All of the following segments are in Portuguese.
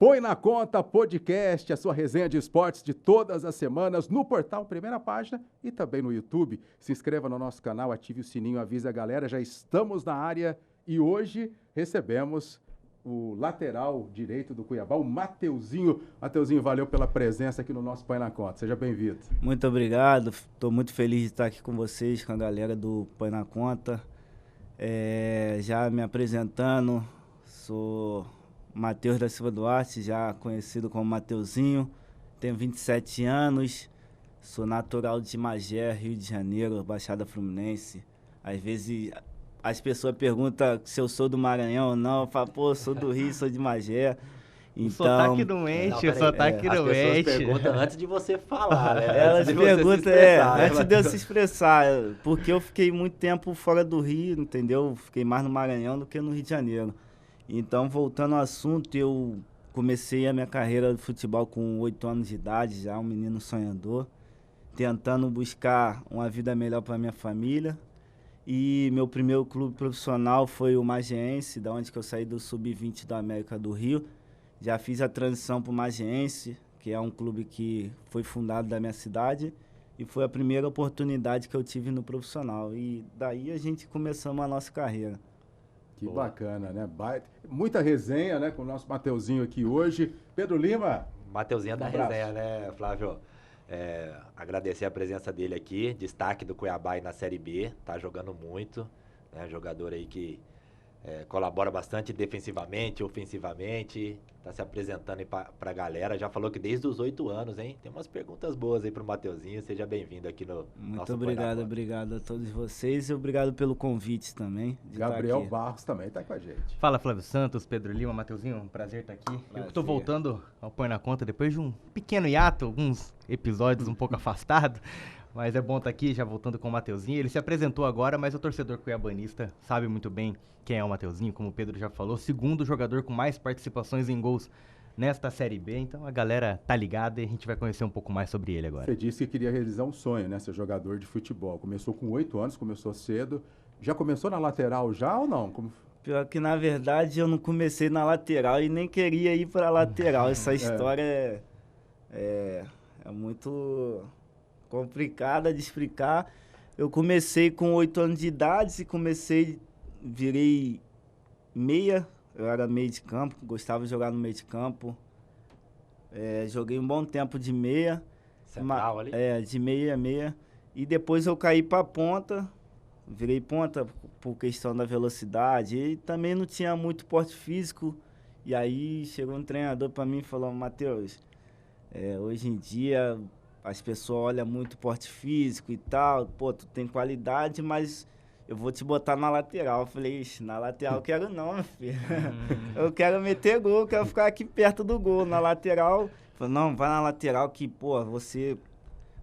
Põe na Conta Podcast, a sua resenha de esportes de todas as semanas no portal Primeira Página e também no YouTube. Se inscreva no nosso canal, ative o sininho, avise a galera, já estamos na área e hoje recebemos o lateral direito do Cuiabá, o Mateuzinho. Mateuzinho, valeu pela presença aqui no nosso Põe na Conta, seja bem-vindo. Muito obrigado, estou muito feliz de estar aqui com vocês, com a galera do Põe na Conta. Já me apresentando, sou Matheus da Silva Duarte, já conhecido como Mateuzinho, tenho 27 anos, sou natural de Magé, Rio de Janeiro, Baixada Fluminense. Às vezes as pessoas perguntam se eu sou do Maranhão ou não, eu falo, pô, sou do Rio, sou de Magé. Então, o sotaque não mente, o sotaque não mente. As pessoas perguntam antes de você falar, né? Elas perguntam, antes de eu se expressar, porque eu fiquei muito tempo fora do Rio, entendeu? Fiquei mais no Maranhão do que no Rio de Janeiro. Então, voltando ao assunto, eu comecei a minha carreira de futebol com 8 anos de idade, já um menino sonhador, tentando buscar uma vida melhor para minha família. E meu primeiro clube profissional foi o Magiense, da onde que eu saí do Sub-20 da América do Rio. Já fiz a transição para o Magiense, que é um clube que foi fundado da minha cidade, e foi a primeira oportunidade que eu tive no profissional. E daí a gente começamos a nossa carreira. Que bacana, né? Muita resenha, né, com o nosso Mateuzinho aqui hoje. Pedro Lima. Mateuzinho da resenha, né, Flávio? Agradecer a presença dele aqui, destaque do Cuiabá aí na Série B, tá jogando muito, né? Jogador aí que colabora bastante defensivamente, ofensivamente, tá se apresentando aí pra galera, já falou que desde os 8 anos, hein? Tem umas perguntas boas aí pro Mateuzinho, seja bem-vindo aqui no Muito obrigado a todos vocês e obrigado pelo convite também. Gabriel Barros também tá com a gente. Fala, Flávio Santos, Pedro Lima, Mateuzinho, um prazer estar aqui. Prazer. Eu tô voltando ao Põe na Conta depois de um pequeno hiato, alguns episódios um pouco afastado. Mas é bom estar aqui, já voltando com o Mateuzinho. Ele se apresentou agora, mas o torcedor cuiabanista sabe muito bem quem é o Mateuzinho, como o Pedro já falou. Segundo jogador com mais participações em gols nesta Série B. Então a galera tá ligada e a gente vai conhecer um pouco mais sobre ele agora. Você disse que queria realizar um sonho, né? Ser jogador de futebol. Começou com 8 anos, começou cedo. Já começou na lateral já ou não? Pior que, na verdade, eu não comecei na lateral e nem queria ir pra lateral. Essa história é muito complicada de explicar. Eu comecei com 8 anos de idade e virei meia. Eu era meio de campo, gostava de jogar no meio de campo. Joguei um bom tempo de meia. Central ali? De meia a meia. E depois eu caí pra ponta, virei ponta por questão da velocidade. E também não tinha muito porte físico. E aí chegou um treinador pra mim e falou, Matheus, hoje em dia as pessoas olham muito porte físico e tal, pô, tu tem qualidade, mas eu vou te botar na lateral. Eu falei, ixi, na lateral eu quero não, meu filho. Eu quero meter gol, eu quero ficar aqui perto do gol. Na lateral, falei, não, vai na lateral que, pô, você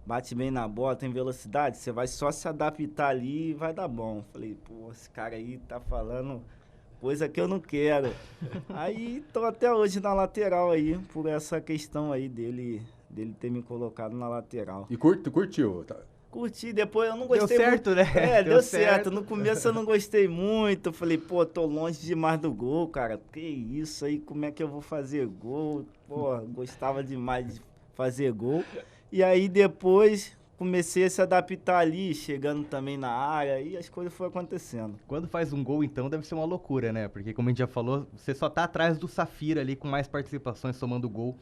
bate bem na bola, tem velocidade, você vai só se adaptar ali e vai dar bom. Eu falei, pô, esse cara aí tá falando coisa que eu não quero. Aí tô até hoje na lateral aí, por essa questão aí dele ter me colocado na lateral. E curtiu? Tá? Curti, depois eu não gostei muito. Deu certo, muito. né? Deu certo. No começo eu não gostei muito. Eu falei, pô, tô longe demais do gol, cara. Que isso aí, como é que eu vou fazer gol? Pô, gostava demais de fazer gol. E aí depois comecei a se adaptar ali, chegando também na área, e as coisas foram acontecendo. Quando faz um gol, então, deve ser uma loucura, né? Porque, como a gente já falou, você só tá atrás do Safira ali, com mais participações, somando gol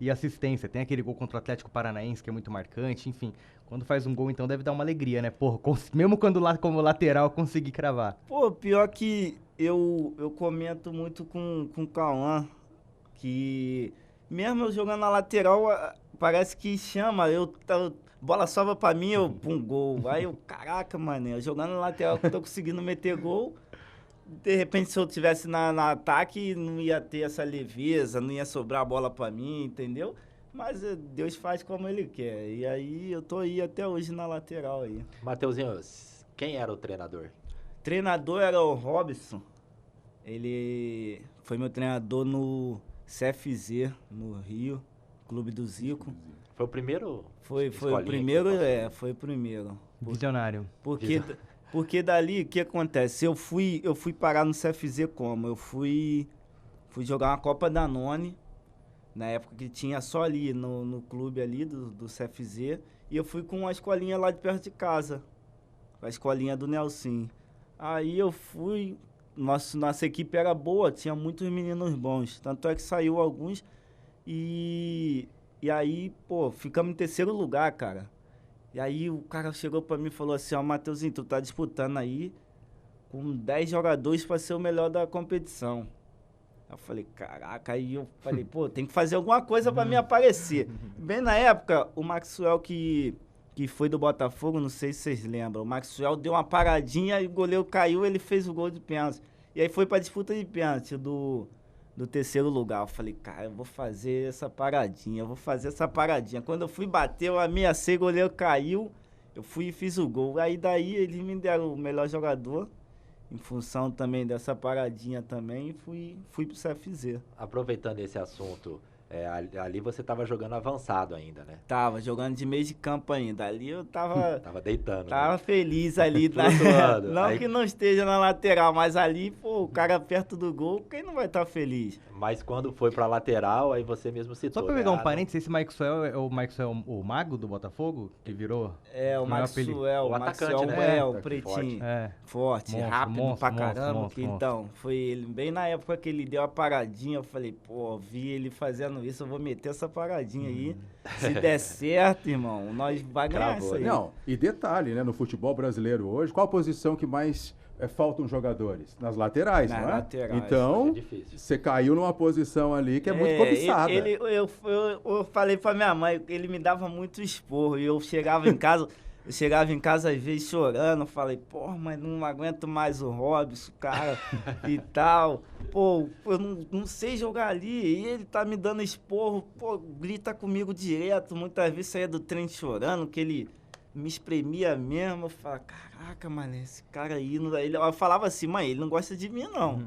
e assistência. Tem aquele gol contra o Atlético Paranaense, que é muito marcante, enfim. Quando faz um gol, então, deve dar uma alegria, né? Porra, mesmo quando lá como lateral, consegui cravar. Pô, pior que eu comento muito com o Cauã, que mesmo eu jogando na lateral, parece que chama, bola sobra pra mim, eu pum, gol. Aí eu, caraca, mané, jogando na lateral que eu tô conseguindo meter gol. De repente, se eu tivesse na ataque, não ia ter essa leveza, não ia sobrar a bola pra mim, entendeu? Mas Deus faz como Ele quer. E aí, eu tô aí até hoje na lateral aí. Mateuzinho, quem era o treinador? Treinador era o Robson. Ele foi meu treinador no CFZ, no Rio, Clube do Zico. Foi o primeiro? Foi o primeiro, foi o primeiro. Visionário. Porque dali, o que acontece? Eu fui parar no CFZ como? Eu fui jogar uma Copa Danone Na época que tinha só ali no clube ali do CFZ. E eu fui com uma escolinha lá de perto de casa. A escolinha do Nelson. Aí eu fui... Nossa equipe era boa, tinha muitos meninos bons. Tanto é que saiu alguns. E aí, pô, ficamos em terceiro lugar, cara. E aí o cara chegou pra mim e falou assim, ó, Mateuzinho, tu tá disputando aí com 10 jogadores pra ser o melhor da competição. Eu falei, caraca, aí eu falei, pô, tem que fazer alguma coisa pra me aparecer. Bem na época, o Maxwell que foi do Botafogo, não sei se vocês lembram, o Maxwell deu uma paradinha e o goleiro caiu, ele fez o gol de pênalti. E aí foi pra disputa de pênalti do terceiro lugar. Eu falei, cara, eu vou fazer essa paradinha. Quando eu fui bater, eu ameacei, o goleiro caiu, eu fui e fiz o gol. Aí daí eles me deram o melhor jogador. Em função também dessa paradinha também, fui pro CFZ. Aproveitando esse assunto, ali você estava jogando avançado ainda, né? Tava jogando de meio de campo ainda. Ali eu tava... Tava deitando, Tava né? feliz ali. Não Aí... que não esteja na lateral, mas ali, pô, o cara perto do gol, quem não vai estar feliz? Mas quando foi pra lateral, aí você mesmo citou. Só pra pegar um parênteses, esse Maxwell é o Maxwell, o mago do Botafogo, que virou... É, o Maxwell, o atacante, né? O pretinho. Forte. Forte, rápido pra caramba. Então, foi ele, bem na época que ele deu a paradinha, eu falei, pô, vi ele fazendo isso, eu vou meter essa paradinha aí. Se der certo, irmão, nós vai ganhar isso aí. Não, e detalhe, né, no futebol brasileiro hoje, qual a posição que mais faltam jogadores? Nas laterais, não é? Laterais. Então, você caiu numa posição ali que é muito cobiçada. Eu falei pra minha mãe, ele me dava muito esporro, e eu chegava em casa... às vezes chorando, falei, pô, mas não aguento mais o Robson, cara, e tal. Pô, eu não sei jogar ali, e ele tá me dando esporro, pô, grita comigo direto, muitas vezes saía do trem chorando, que ele me espremia mesmo. Eu falava, caraca, mano, esse cara aí, eu falava assim, mãe, ele não gosta de mim, não.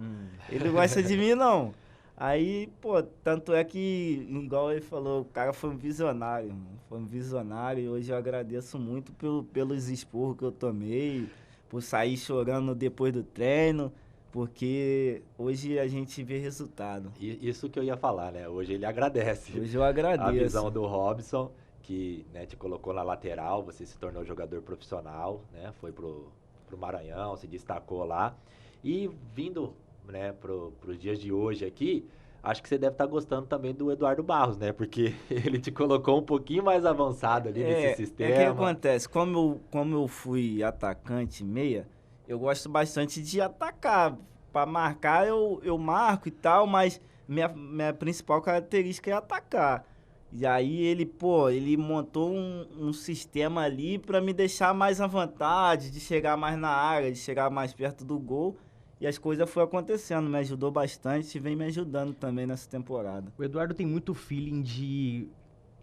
Ele não gosta de mim, não. Aí, pô, tanto é que, igual ele falou, o cara foi um visionário, mano. Foi um visionário e hoje eu agradeço muito pelos esporros que eu tomei, por sair chorando depois do treino, porque hoje a gente vê resultado. Isso que eu ia falar, né? Hoje ele agradece. Hoje eu agradeço. A visão do Robson, que, né, te colocou na lateral, você se tornou jogador profissional, né? Foi pro Maranhão, se destacou lá. E vindo... né, pros dias de hoje aqui, acho que você deve estar gostando também do Eduardo Barros, né? Porque ele te colocou um pouquinho mais avançado ali nesse sistema. O que acontece? Como eu fui atacante meia, eu gosto bastante de atacar. Para marcar, eu marco e tal, mas minha principal característica é atacar. E aí ele montou um sistema ali para me deixar mais à vontade, de chegar mais na área, de chegar mais perto do gol. E as coisas foram acontecendo, me ajudou bastante e vem me ajudando também nessa temporada. O Eduardo tem muito feeling de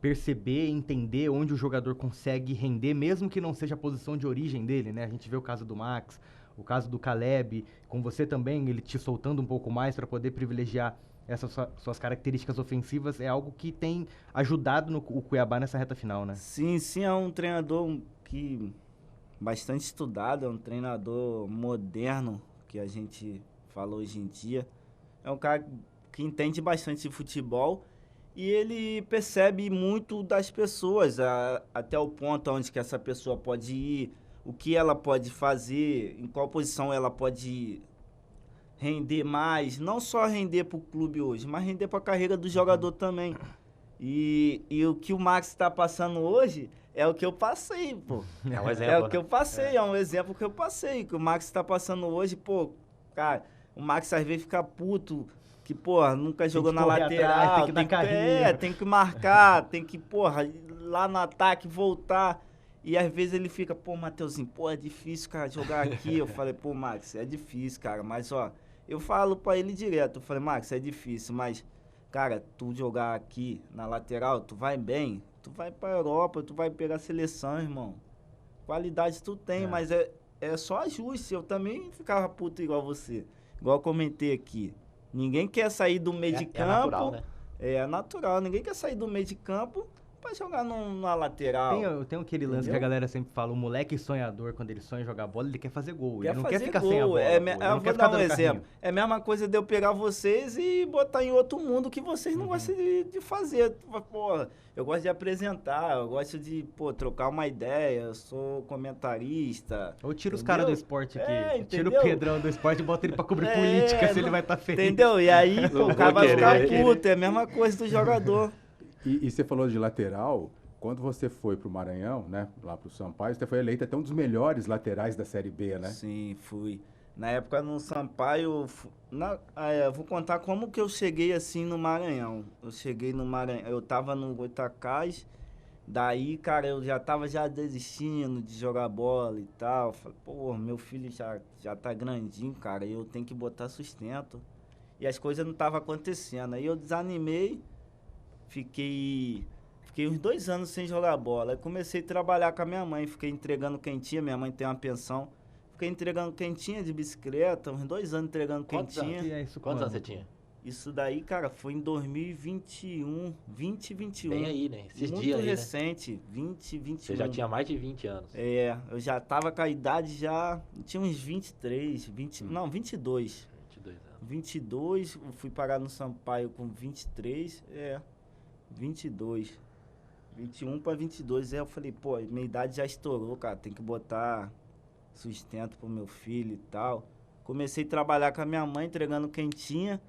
perceber, entender onde o jogador consegue render, mesmo que não seja a posição de origem dele, né? A gente vê o caso do Max, o caso do Caleb, com você também, ele te soltando um pouco mais para poder privilegiar essas suas características ofensivas, é algo que tem ajudado o Cuiabá nessa reta final, né? Sim, é um treinador que bastante estudado, é um treinador moderno, que a gente fala hoje em dia. É um cara que entende bastante de futebol e ele percebe muito das pessoas, até o ponto onde que essa pessoa pode ir, o que ela pode fazer, em qual posição ela pode render mais, não só render para o clube hoje, mas render para a carreira do jogador também. E o que o Max está passando hoje é o que eu passei, pô. É um exemplo, é o que eu passei, é um exemplo que eu passei. Que o Max está passando hoje, pô, cara, o Max às vezes fica puto, que, porra, nunca jogou na lateral. Atrás, tem que dar carrinho. Tem que marcar, tem que, porra, ir lá no ataque, voltar. E às vezes ele fica, pô, Mateuzinho, pô, é difícil, cara, jogar aqui. Eu falei, pô, Max, é difícil, cara, mas, ó, eu falo pra ele direto, eu falei, Max, é difícil, mas, cara, tu jogar aqui na lateral, tu vai bem, tu vai pra Europa, tu vai pegar a seleção, irmão. Qualidade tu tem, mas é só ajuste. Eu também ficava puto igual você. Igual eu comentei aqui. Ninguém quer sair do meio de campo. É natural, né? É natural. Ninguém quer sair do meio de campo pra jogar na lateral. Tem aquele lance Entendeu? que a galera sempre fala, o moleque sonhador, quando ele sonha em jogar bola, ele quer fazer gol. Ele não quer fazer ficar gol. sem a bola. É, pô. Ele eu não quer vou ficar dar um dando carrinho. exemplo. É a mesma coisa de eu pegar vocês e botar em outro mundo que vocês não gostam de fazer. Porra, eu gosto de apresentar, eu gosto de, trocar uma ideia, eu sou comentarista. Ou tira os entendeu? caras do esporte aqui. Tira o entendeu? Pedrão do esporte e bota ele pra cobrir política, se ele vai estar feliz. Entendeu? E aí, Não o cara vou vai ficar querer. puto, é a mesma coisa do jogador. E você falou de lateral, quando você foi pro Maranhão, né, lá pro Sampaio, você foi eleito até um dos melhores laterais da Série B, né? Sim, fui. Na época no Sampaio, eu vou contar como que eu cheguei assim no Maranhão. Eu cheguei no Maranhão, eu tava no Goitacás, daí, cara, eu já tava desistindo de jogar bola e tal. Falei, pô, meu filho já tá grandinho, cara, eu tenho que botar sustento. E as coisas não estavam acontecendo. Aí eu desanimei, fiquei uns 2 anos sem jogar bola. Aí comecei a trabalhar com a minha mãe, fiquei entregando quentinha, minha mãe tem uma pensão. Fiquei entregando quentinha de bicicleta, uns 2 anos entregando quentinha. E é isso Quantos anos quando? você tinha? Isso daí, cara, foi em 2021, 2021. Bem aí, né? Esses Muito dias aí, né? recente, 2021. Você já tinha mais de 20 anos. É, eu já tava com a idade tinha uns 23, 22. 22 anos. 22, eu fui parar no Sampaio com 23, 22. 21 para 22, eu falei, pô, minha idade já estourou, cara, tem que botar sustento pro meu filho e tal. Comecei a trabalhar com a minha mãe, entregando quentinha,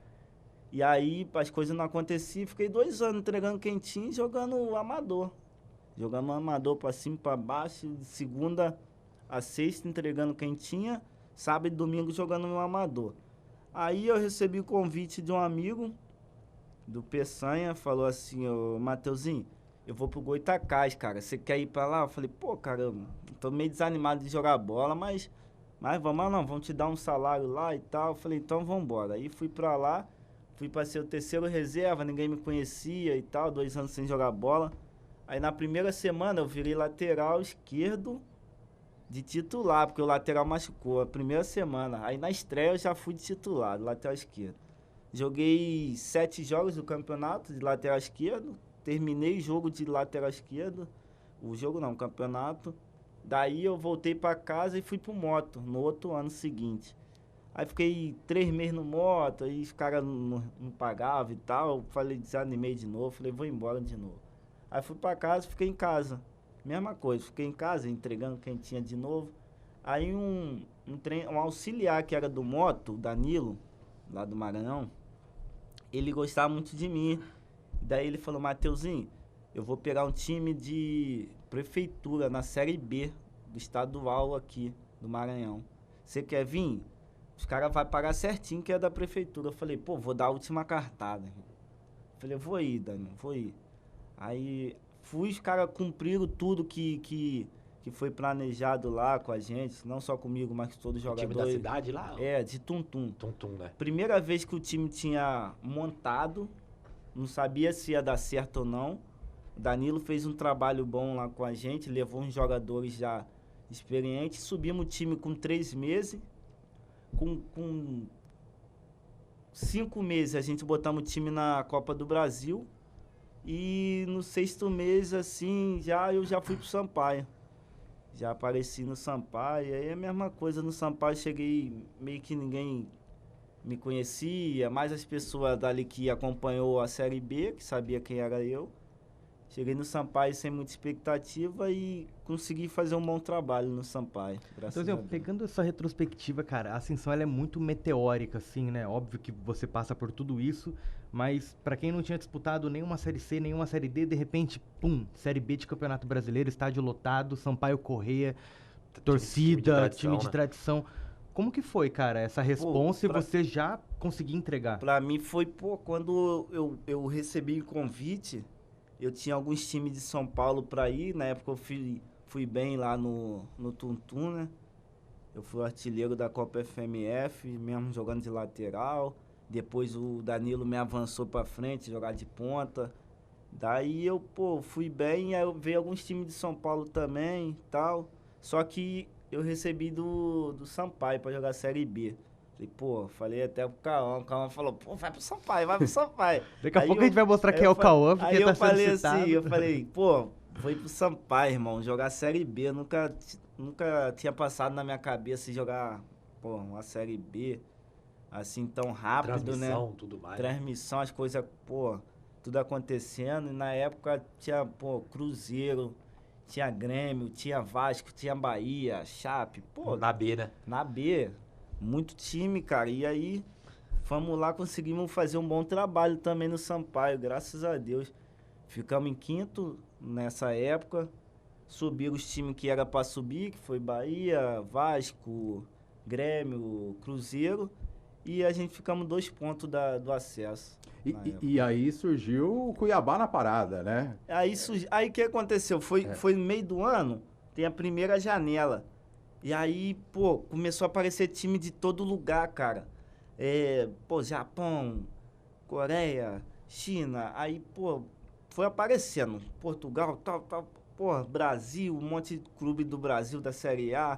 e aí as coisas não aconteciam, fiquei 2 anos entregando quentinha e jogando amador. Jogando amador pra cima e pra baixo, de segunda a sexta entregando quentinha, sábado e domingo jogando no amador. Aí eu recebi o convite de um amigo, do Peçanha, falou assim, ô Mateuzinho, eu vou pro Goitacás, cara, você quer ir pra lá? Eu falei, pô, cara, eu tô meio desanimado de jogar bola, mas vamos te dar um salário lá e tal. Eu falei, então vambora. Aí fui pra lá, fui pra ser o terceiro reserva, ninguém me conhecia e tal, 2 anos sem jogar bola. Aí na primeira semana eu virei lateral esquerdo de titular, porque o lateral machucou, a primeira semana. Aí na estreia eu já fui de titular, lateral esquerdo. Joguei 7 jogos do campeonato de lateral esquerdo, terminei o jogo de lateral esquerdo, o campeonato. Daí eu voltei pra casa e fui pro Moto, no outro ano seguinte. Aí fiquei 3 meses no Moto, aí os caras não pagavam e tal, falei, desanimei de novo, falei, vou embora de novo. Aí fui pra casa, fiquei em casa, mesma coisa, fiquei em casa, entregando quentinha de novo. Aí um auxiliar que era do Moto, o Danilo, lá do Maranhão, ele gostava muito de mim. Daí ele falou, Mateuzinho, eu vou pegar um time de prefeitura na Série B do estadual aqui, do Maranhão. Você quer vir? Os caras vão pagar certinho que é da prefeitura. Eu falei, pô, vou dar a última cartada. Falei, vou ir, Dani, vou ir. Aí fui, os caras cumpriram tudo que foi planejado lá com a gente, não só comigo, mas com todos os O jogadores. time da cidade lá? É, de Tuntum. Tum-tum, né? Primeira vez que o time tinha montado, não sabia se ia dar certo ou não. O Danilo fez um trabalho bom lá com a gente, levou uns jogadores já experientes. Subimos o time com 3 meses. Com 5 meses a gente botamos o time na Copa do Brasil. E no 6º mês, assim, eu já fui pro Sampaio. Já apareci no Sampaio. Aí é a mesma coisa no Sampaio, cheguei meio que ninguém me conhecia, mais as pessoas dali que acompanhou a Série B, que sabia quem era eu. Cheguei no Sampaio sem muita expectativa e consegui fazer um bom trabalho no Sampaio, graças a Então, Deus. pegando essa retrospectiva, cara, a ascensão ela é muito meteórica, assim, né? Óbvio que você passa por tudo isso, mas pra quem não tinha disputado nenhuma Série C, nenhuma Série D, de repente, pum, Série B de Campeonato Brasileiro, estádio lotado, Sampaio Corrêa, torcida, time de tradição. Como que foi, cara, essa responsa e você já conseguiu entregar? Pra mim foi, quando eu recebi o convite, eu tinha alguns times de São Paulo pra ir, na época eu fui bem lá no Tuntum, né? Eu fui artilheiro da Copa FMF, mesmo jogando de lateral. Depois o Danilo me avançou pra frente, jogar de ponta. Daí eu, fui bem, aí eu veio alguns times de São Paulo também e tal. Só que eu recebi do Sampaio pra jogar Série B. Falei, pô, falei até pro Cauã. O Cauã falou, pô, vai pro Sampaio, vai pro Sampaio. Daqui a Aí pouco a gente vai mostrar aí quem é eu o Cauã, Aí porque eu tá sendo falei citado. assim, eu falei, pô, vou ir pro Sampaio, irmão, jogar Série B. Nunca tinha passado na minha cabeça jogar, pô, uma Série B assim tão rápido, Transmissão, né? tudo mais. Transmissão, as coisas, pô, tudo acontecendo. E na época tinha, pô, Cruzeiro, tinha Grêmio, tinha Vasco, tinha Bahia, Chape, pô, Na B, né? na B, muito time, cara. E aí, fomos lá, conseguimos fazer um bom trabalho também no Sampaio, graças a Deus. Ficamos em quinto nessa época. Subiram os times que era pra subir, que foi Bahia, Vasco, Grêmio, Cruzeiro. E a gente ficamos 2 pontos do acesso. E aí surgiu o Cuiabá na parada, né? Aí o que aconteceu? Foi no meio do ano, tem a primeira janela. E aí, pô, começou a aparecer time de todo lugar, cara. Pô, Japão, Coreia, China. Aí, pô, foi aparecendo. Portugal, tal. Pô, Brasil, um monte de clube do Brasil da Série A.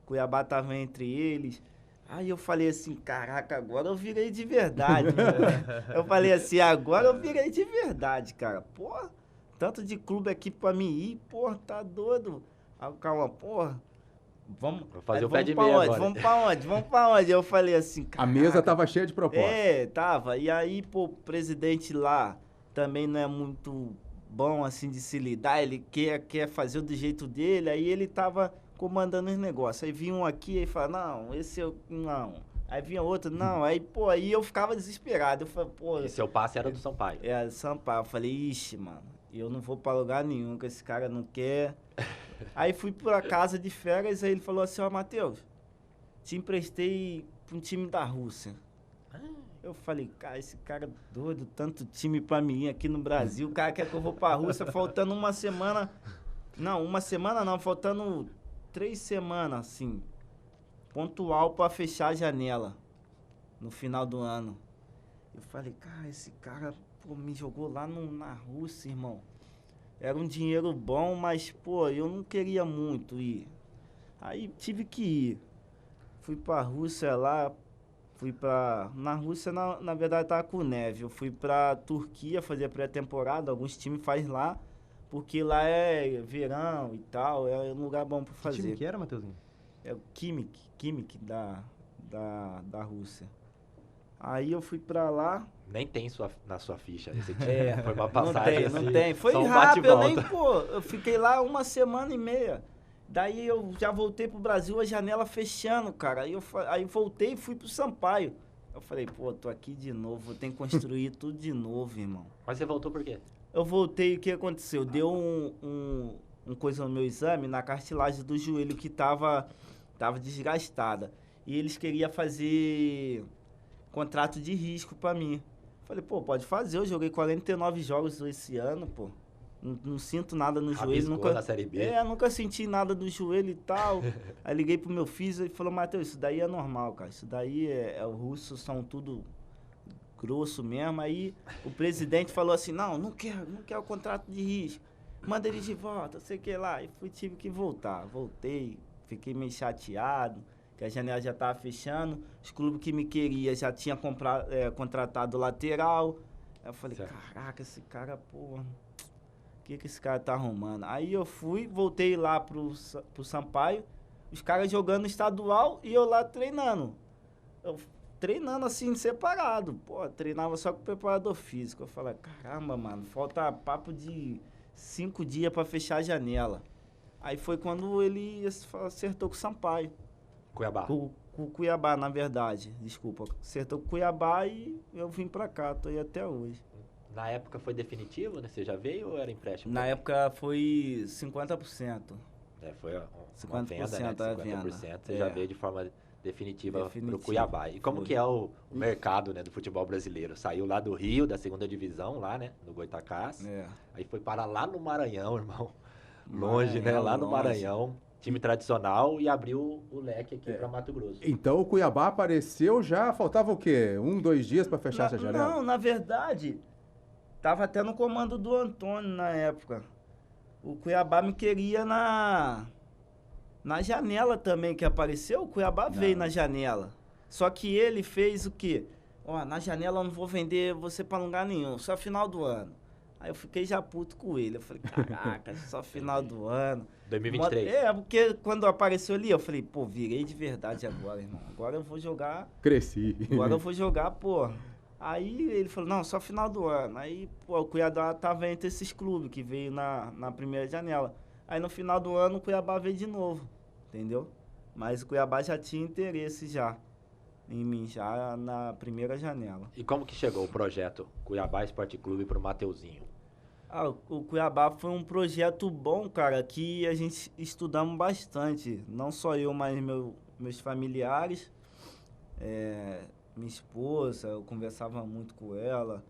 Cuiabá tava entre eles. Aí eu falei assim, caraca, agora eu virei de verdade, meu. Eu falei assim, agora eu virei de verdade, cara. Pô, tanto de clube aqui pra mim ir, pô, tá doido. Aí, calma, pô, vamos fazer o pé de pra meia onde? agora. Vamos pra onde? Eu falei assim, A caraca. mesa tava cheia de propostas. Tava. E aí, pô, o presidente lá também não é muito bom, assim, de se lidar. Ele quer fazer do jeito dele, aí ele tava comandando os negócios. Aí vinha um aqui e fala, não, esse eu... Não. Aí vinha outro, não. Aí, pô, aí eu ficava desesperado. Eu falei, pô... E seu passe era do Sampaio. Do Sampaio. Eu falei, ixi, mano, eu não vou pra lugar nenhum, que esse cara não quer. Aí fui pra casa de férias, aí ele falou assim, ó, Matheus, te emprestei pra um time da Rússia. Eu falei, cara, esse cara é doido, tanto time pra mim aqui no Brasil, o cara quer que eu vou pra Rússia, faltando uma semana... Não, uma semana não, faltando 3 semanas, assim, pontual pra fechar a janela, no final do ano. Eu falei, cara, esse cara, pô, me jogou lá na Rússia, irmão. Era um dinheiro bom, mas, pô, eu não queria muito ir. Aí tive que ir. Fui pra Rússia lá, na Rússia, na verdade, tava com neve. Eu fui pra Turquia fazer a pré-temporada, alguns times fazem lá, porque lá é verão e tal, é um lugar bom pra fazer. Que time que era, Matheusinho? É o Khimik da Rússia. Aí eu fui pra lá. Nem tem na sua ficha esse time. Foi uma passagem não assim, tem. Foi só um rápido, bate-volta. eu fiquei lá 1 semana e meia. Daí eu já voltei pro Brasil, a janela fechando, cara. Aí voltei e fui pro Sampaio. Eu falei, pô, tô aqui de novo, vou ter que construir tudo de novo, irmão. Mas você voltou por quê? Eu voltei, o que aconteceu? Deu um coisa no meu exame, na cartilagem do joelho que tava desgastada. E eles queriam fazer contrato de risco pra mim. Falei, pô, pode fazer, eu joguei 49 jogos esse ano, pô. Não sinto nada no joelho. Nunca, na Série B. nunca senti nada no joelho e tal. Aí liguei pro meu físio e falou, Matheus, isso daí é normal, cara. Isso daí os russos são tudo grosso mesmo. Aí o presidente falou assim, não quero o contrato de risco. Manda eles de volta, sei que lá. E tive que voltar. Voltei, fiquei meio chateado, que a janela já tava fechando. Os clubes que me queriam já tinham contratado lateral. Aí eu falei, certo. Caraca, esse cara, pô, o que esse cara tá arrumando? Aí eu voltei lá pro Sampaio, os caras jogando estadual e eu lá treinando. Eu treinando assim, separado. Pô, treinava só com o preparador físico. Eu falei, caramba, mano, falta papo de 5 dias pra fechar a janela. Aí foi quando ele acertou com o Sampaio. Cuiabá. Com o Cuiabá, na verdade. Desculpa. Acertou com o Cuiabá e eu vim pra cá, tô aí até hoje. Na época foi definitivo, né? Você já veio ou era empréstimo? Na época foi 50%. Foi uma 50% venda, né? da 50%. venda. Você já veio de forma definitiva pro Cuiabá. E como que é o mercado, né, do futebol brasileiro? Saiu lá do Rio, da 2ª divisão, lá, né? No Goitacás. Aí foi parar lá no Maranhão, irmão. Longe, né? Lá no Maranhão. Time tradicional e abriu o leque aqui para Mato Grosso. Então o Cuiabá apareceu já, faltava o quê? 1, 2 dias para fechar essa janela? Não, na verdade, tava até no comando do Antônio na época. O Cuiabá me queria na janela também que apareceu, o Cuiabá veio na janela. Só que ele fez o quê? Ó, na janela eu não vou vender você pra lugar nenhum, só final do ano. Aí eu fiquei já puto com ele. Eu falei, caraca, só final do ano. 2023. Porque quando apareceu ali, eu falei, pô, virei de verdade agora, irmão. Agora eu vou jogar. Cresci. Agora eu vou jogar, pô. Aí ele falou, não, só final do ano. Aí, pô, o Cuiabá tava entre esses clubes que veio na primeira janela. Aí no final do ano o Cuiabá veio de novo, entendeu? Mas o Cuiabá já tinha interesse já em mim, já na primeira janela. E como que chegou o projeto Cuiabá Esporte Clube pro Mateuzinho? O Cuiabá foi um projeto bom, cara, que a gente estudamos bastante. Não só eu, mas meus familiares. Minha esposa, eu conversava muito com ela,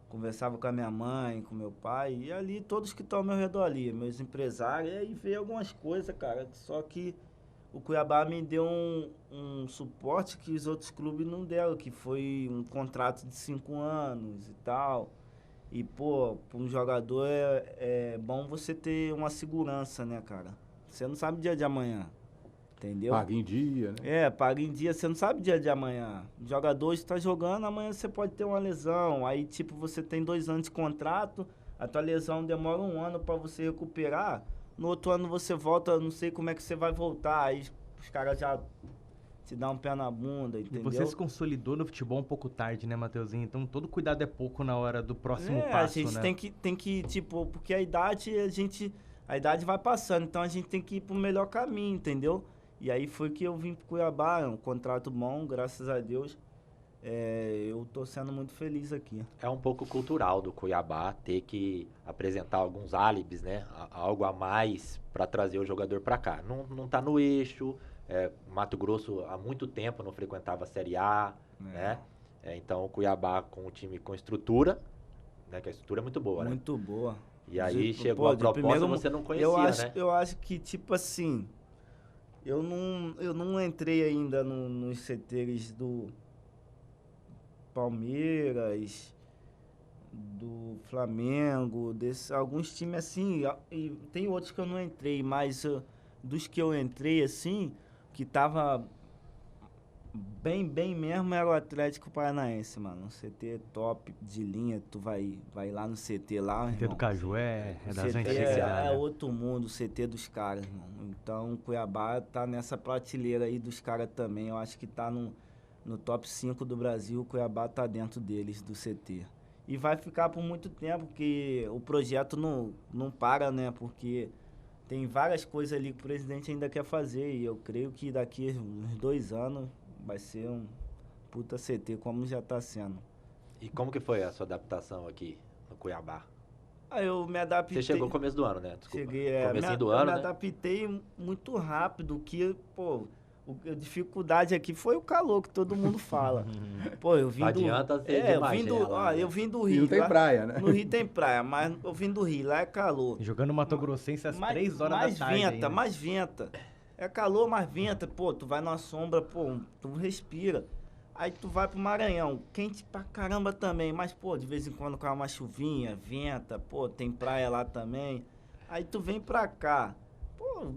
conversava com a minha mãe, com meu pai, e ali todos que estão ao meu redor ali, meus empresários, e aí veio algumas coisas, cara, só que o Cuiabá me deu um suporte que os outros clubes não deram, que foi um contrato de 5 anos e tal. E, pô, para um jogador é bom você ter uma segurança, né, cara? Você não sabe o dia de amanhã, entendeu? Paga em dia, né? Paga em dia, você não sabe o dia de amanhã. O jogador está jogando, amanhã você pode ter uma lesão. Aí, tipo, você tem 2 anos de contrato, a tua lesão demora 1 ano para você recuperar. No outro ano você volta, não sei como é que você vai voltar. Aí os caras já te dão um pé na bunda, entendeu? Você se consolidou no futebol um pouco tarde, né, Mateuzinho? Então todo cuidado é pouco na hora do próximo passo, a gente né? tem que, tipo, porque a idade vai passando, então a gente tem que ir pro melhor caminho, entendeu? E aí foi que eu vim pro Cuiabá, um contrato bom, graças a Deus. Eu tô sendo muito feliz aqui. É um pouco cultural do Cuiabá ter que apresentar alguns álibis, né? Algo a mais para trazer o jogador para cá. Não tá no eixo. Mato Grosso há muito tempo não frequentava a Série A, né? Então o Cuiabá com o time com estrutura, né? Que a estrutura é muito boa, né? Muito boa. E aí chegou a proposta, você não conhecia, né? Eu acho que, tipo assim, eu não entrei ainda nos CTs do Palmeiras, do Flamengo, alguns times assim, e tem outros que eu não entrei, mas dos que eu entrei assim, que tava bem mesmo, era o Atlético Paranaense, mano. Um CT top de linha, tu vai lá no CT lá, CT do Caju é das CT antigas. é outro mundo, o CT dos caras, irmão. Então, o Cuiabá tá nessa prateleira aí dos caras também. Eu acho que tá no top 5 do Brasil, o Cuiabá tá dentro deles, do CT. E vai ficar por muito tempo, porque o projeto não para, né? Porque tem várias coisas ali que o presidente ainda quer fazer. E eu creio que daqui uns 2 anos vai ser um puta CT, como já tá sendo. E como que foi a sua adaptação aqui no Cuiabá? Eu me adaptei. Você chegou no começo do ano, né? Desculpa. Cheguei, comecinho do ano, eu me né? adaptei muito rápido, que, pô, a dificuldade aqui foi o calor, que todo mundo fala. Pô, eu vim Não adianta ser de Magela, né? eu vim do E Rio. não tem lá, praia, né? No Rio tem praia, mas eu vim do Rio, lá é calor. Jogando Mato Grossense às 3 horas da tarde ainda. Mais venta. É calor, mais venta. Pô, tu vai na sombra, pô, tu respira. Aí tu vai pro Maranhão, quente pra caramba também, mas, pô, de vez em quando cai uma chuvinha, venta, pô, tem praia lá também. Aí tu vem pra cá, pô,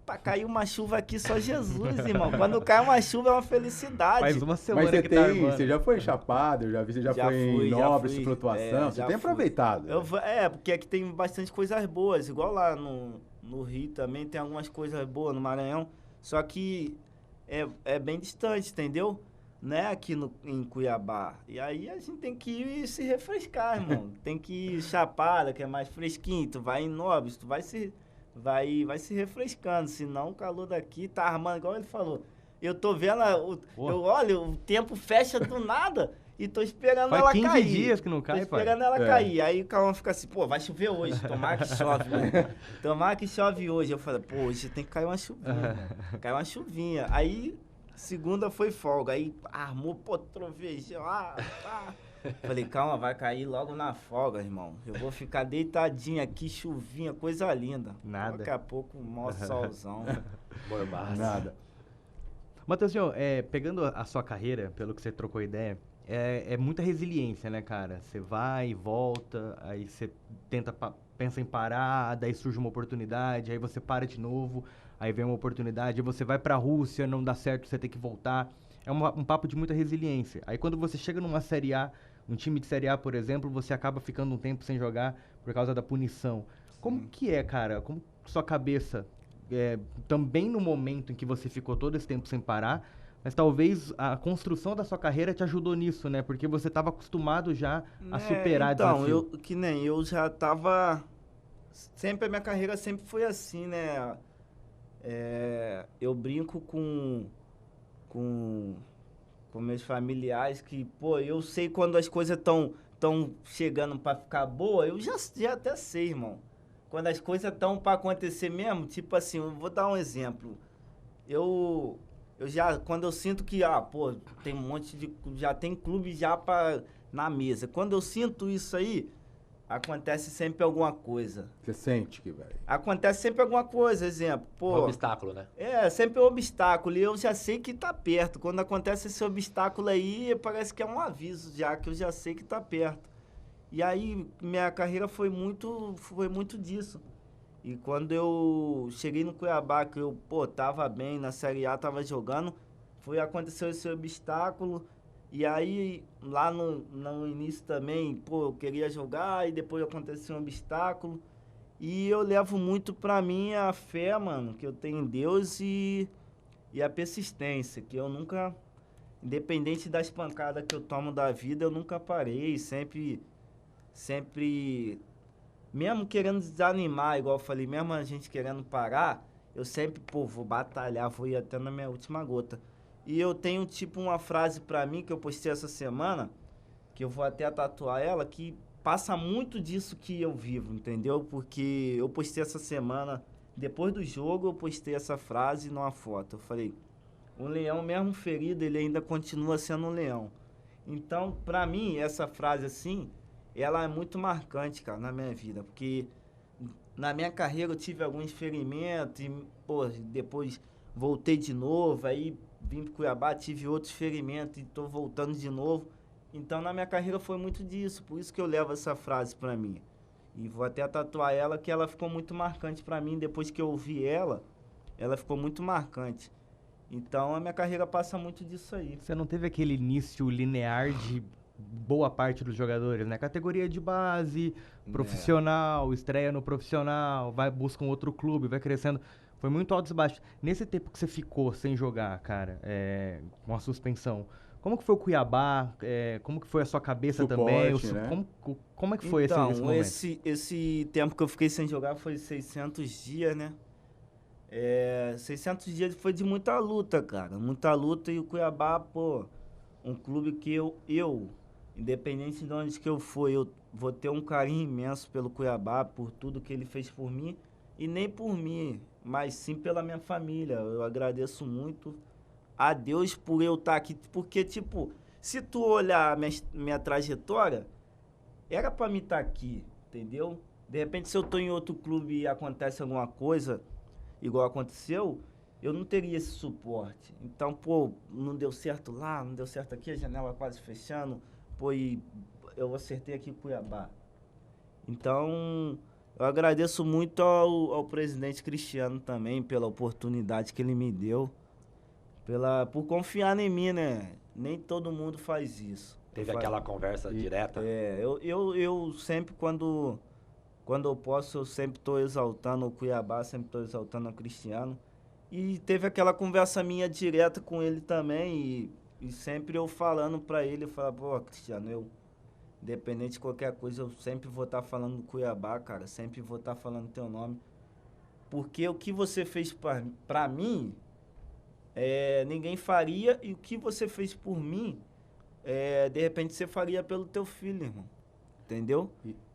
pra cair uma chuva aqui só Jesus, irmão. Quando cai uma chuva é uma felicidade. Faz uma semana Mas que tá armando. você já foi em Chapado, eu já vi, você já foi em Nobre, Flutuação, você já tem fui. aproveitado. Porque aqui tem bastante coisas boas, igual lá no Rio também tem algumas coisas boas, no Maranhão, só que é bem distante, entendeu? Né, aqui em Cuiabá. E aí a gente tem que ir se refrescar, irmão. Tem que ir Chapada, que é mais fresquinho. Tu vai em Nobres, tu vai se refrescando. Senão o calor daqui tá armando, igual ele falou. Eu tô vendo, olho, o tempo fecha do nada e tô esperando ela cair. Faz 15 dias que não cai, pai. Tô esperando ela cair. Aí o Calma fica assim, pô, vai chover hoje. Tomara que chove, né? Tomara que chove hoje. Eu falei, pô, hoje tem que cair uma chuvinha. Caiu uma chuvinha. Aí... Segunda foi folga, aí armou, pô, trovejão, Falei, calma, vai cair logo na folga, irmão. Eu vou ficar deitadinho aqui, chuvinha, coisa linda. Nada. Daqui a pouco, mó solzão. Mormaço. Nada. Mateuzinho, pegando a sua carreira, pelo que você trocou ideia, é muita resiliência, né, cara? Você vai e volta, aí você pensa em parar, daí surge uma oportunidade, aí você para de novo, aí vem uma oportunidade, aí você vai pra Rússia, não dá certo, você tem que voltar. É um papo de muita resiliência. Aí quando você chega numa Série A, um time de Série A, por exemplo, você acaba ficando um tempo sem jogar por causa da punição. Como que é, cara? Como sua cabeça, também no momento em que você ficou todo esse tempo sem parar, mas talvez a construção da sua carreira te ajudou nisso, né? Porque você estava acostumado já a superar então, desafio. eu já tava... Sempre a minha carreira sempre foi assim, né? Eu brinco com meus familiares que, pô, eu sei quando as coisas tão chegando pra ficar boa, eu já até sei, irmão. Quando as coisas estão pra acontecer mesmo, tipo assim, eu vou dar um exemplo. Eu já, quando eu sinto que, pô, tem um monte de, já tem clube já na mesa. Quando eu sinto isso aí, acontece sempre alguma coisa. Você sente que, velho. Acontece sempre alguma coisa, exemplo, Um pô... obstáculo, né? Sempre um obstáculo, e eu já sei que tá perto. Quando acontece esse obstáculo aí, parece que é um aviso já, que eu já sei que tá perto. E aí, minha carreira foi muito disso. E quando eu cheguei no Cuiabá, que eu, pô, tava bem, na Série A, tava jogando, aconteceu esse obstáculo. E aí, lá no início também, pô, eu queria jogar, e depois aconteceu um obstáculo. E eu levo muito pra mim a fé, mano, que eu tenho em Deus e a persistência, que eu nunca, independente das pancadas que eu tomo da vida, eu nunca parei, sempre, mesmo querendo desanimar, igual eu falei, mesmo a gente querendo parar, eu sempre, pô, vou batalhar, vou ir até na minha última gota. E eu tenho, tipo, uma frase pra mim que eu postei essa semana, que eu vou até tatuar ela, que passa muito disso que eu vivo, entendeu? Porque eu postei essa semana, depois do jogo, eu postei essa frase numa foto. Eu falei, um leão mesmo ferido, ele ainda continua sendo um leão. Então, pra mim, essa frase assim, ela é muito marcante, cara, na minha vida. Porque na minha carreira eu tive alguns ferimentos e, pô, depois voltei de novo, aí vim pro Cuiabá, tive outros ferimentos e tô voltando de novo. Então, na minha carreira foi muito disso, por isso que eu levo essa frase pra mim. E vou até tatuar ela, que ela ficou muito marcante pra mim. Depois que eu ouvi ela ficou muito marcante. Então, a minha carreira passa muito disso aí. Você não teve aquele início linear de boa parte dos jogadores, né? Categoria de base, profissional, estreia no profissional, busca um outro clube, vai crescendo. Foi muito altos e baixos. Nesse tempo que você ficou sem jogar, cara, com a suspensão, como que foi o Cuiabá? Como que foi a sua cabeça também? Né? Como é que foi esse momento? Esse tempo que eu fiquei sem jogar foi 600 dias, né? 600 dias foi de muita luta, cara. Muita luta, e o Cuiabá, pô, um clube que eu independente de onde que eu for, eu vou ter um carinho imenso pelo Cuiabá, por tudo que ele fez por mim. E nem por mim, mas sim pela minha família. Eu agradeço muito a Deus por eu estar aqui, porque, tipo, se tu olhar minha trajetória, era pra mim estar aqui, entendeu? De repente, se eu tô em outro clube e acontece alguma coisa, igual aconteceu, eu não teria esse suporte. Então, pô, não deu certo lá, não deu certo aqui, a janela quase fechando, pô, e eu acertei aqui em Cuiabá. Então, eu agradeço muito ao presidente Cristiano também pela oportunidade que ele me deu. Por confiar em mim, né? Nem todo mundo faz isso. Teve aquela conversa direta? Eu sempre, quando eu posso, eu sempre tô exaltando o Cuiabá, sempre tô exaltando o Cristiano. E teve aquela conversa minha direta com ele também, e sempre eu falando pra ele, eu falava, pô, Cristiano, independente de qualquer coisa, eu sempre vou estar falando do Cuiabá, cara, sempre vou estar falando teu nome. Porque o que você fez pra mim, ninguém faria, e o que você fez por mim, de repente você faria pelo teu filho, irmão. Entendeu?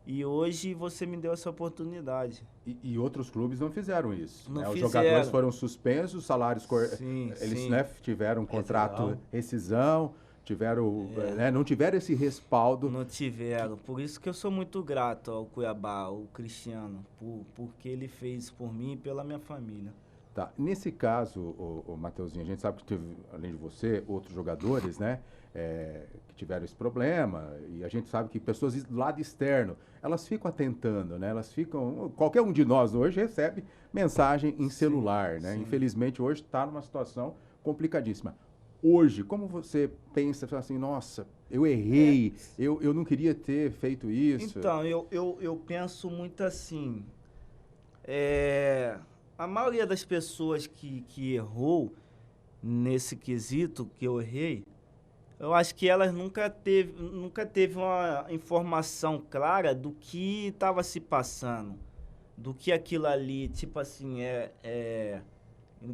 E hoje você me deu essa oportunidade. E outros clubes não fizeram isso. Não né? Os fizeram. jogadores foram suspensos, salários... Sim, eles sim. Né, tiveram um contrato, rescisão, não tiveram esse respaldo. Não tiveram. Por isso que eu sou muito grato ao Cuiabá, ao Cristiano, porque ele fez por mim e pela minha família. Tá. Nesse caso, o Mateuzinho, a gente sabe que teve, além de você, outros jogadores, né? que tiveram esse problema, e a gente sabe que pessoas do lado externo, elas ficam atentando, né? Elas ficam... Qualquer um de nós hoje recebe mensagem em celular, né? sim. Infelizmente, hoje está numa situação complicadíssima. Hoje, como você pensa, fala assim, nossa, eu errei, eu não queria ter feito isso? Então, eu penso muito assim, a maioria das pessoas que errou nesse quesito que eu errei, eu acho que elas nunca teve uma informação clara do que estava se passando, do que aquilo ali, tipo assim,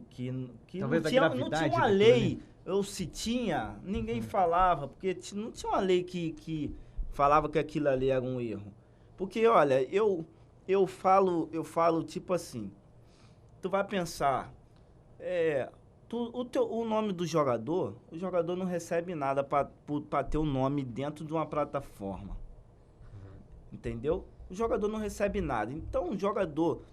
que Talvez não a tinha gravidade uma daquilo lei, ali. ou se tinha, ninguém falava, porque não tinha uma lei que falava que aquilo ali era um erro. Porque, olha, eu falo tipo assim, tu vai pensar, o nome do jogador, o jogador não recebe nada para ter o nome dentro de uma plataforma. Entendeu? O jogador não recebe nada. Então, o jogador,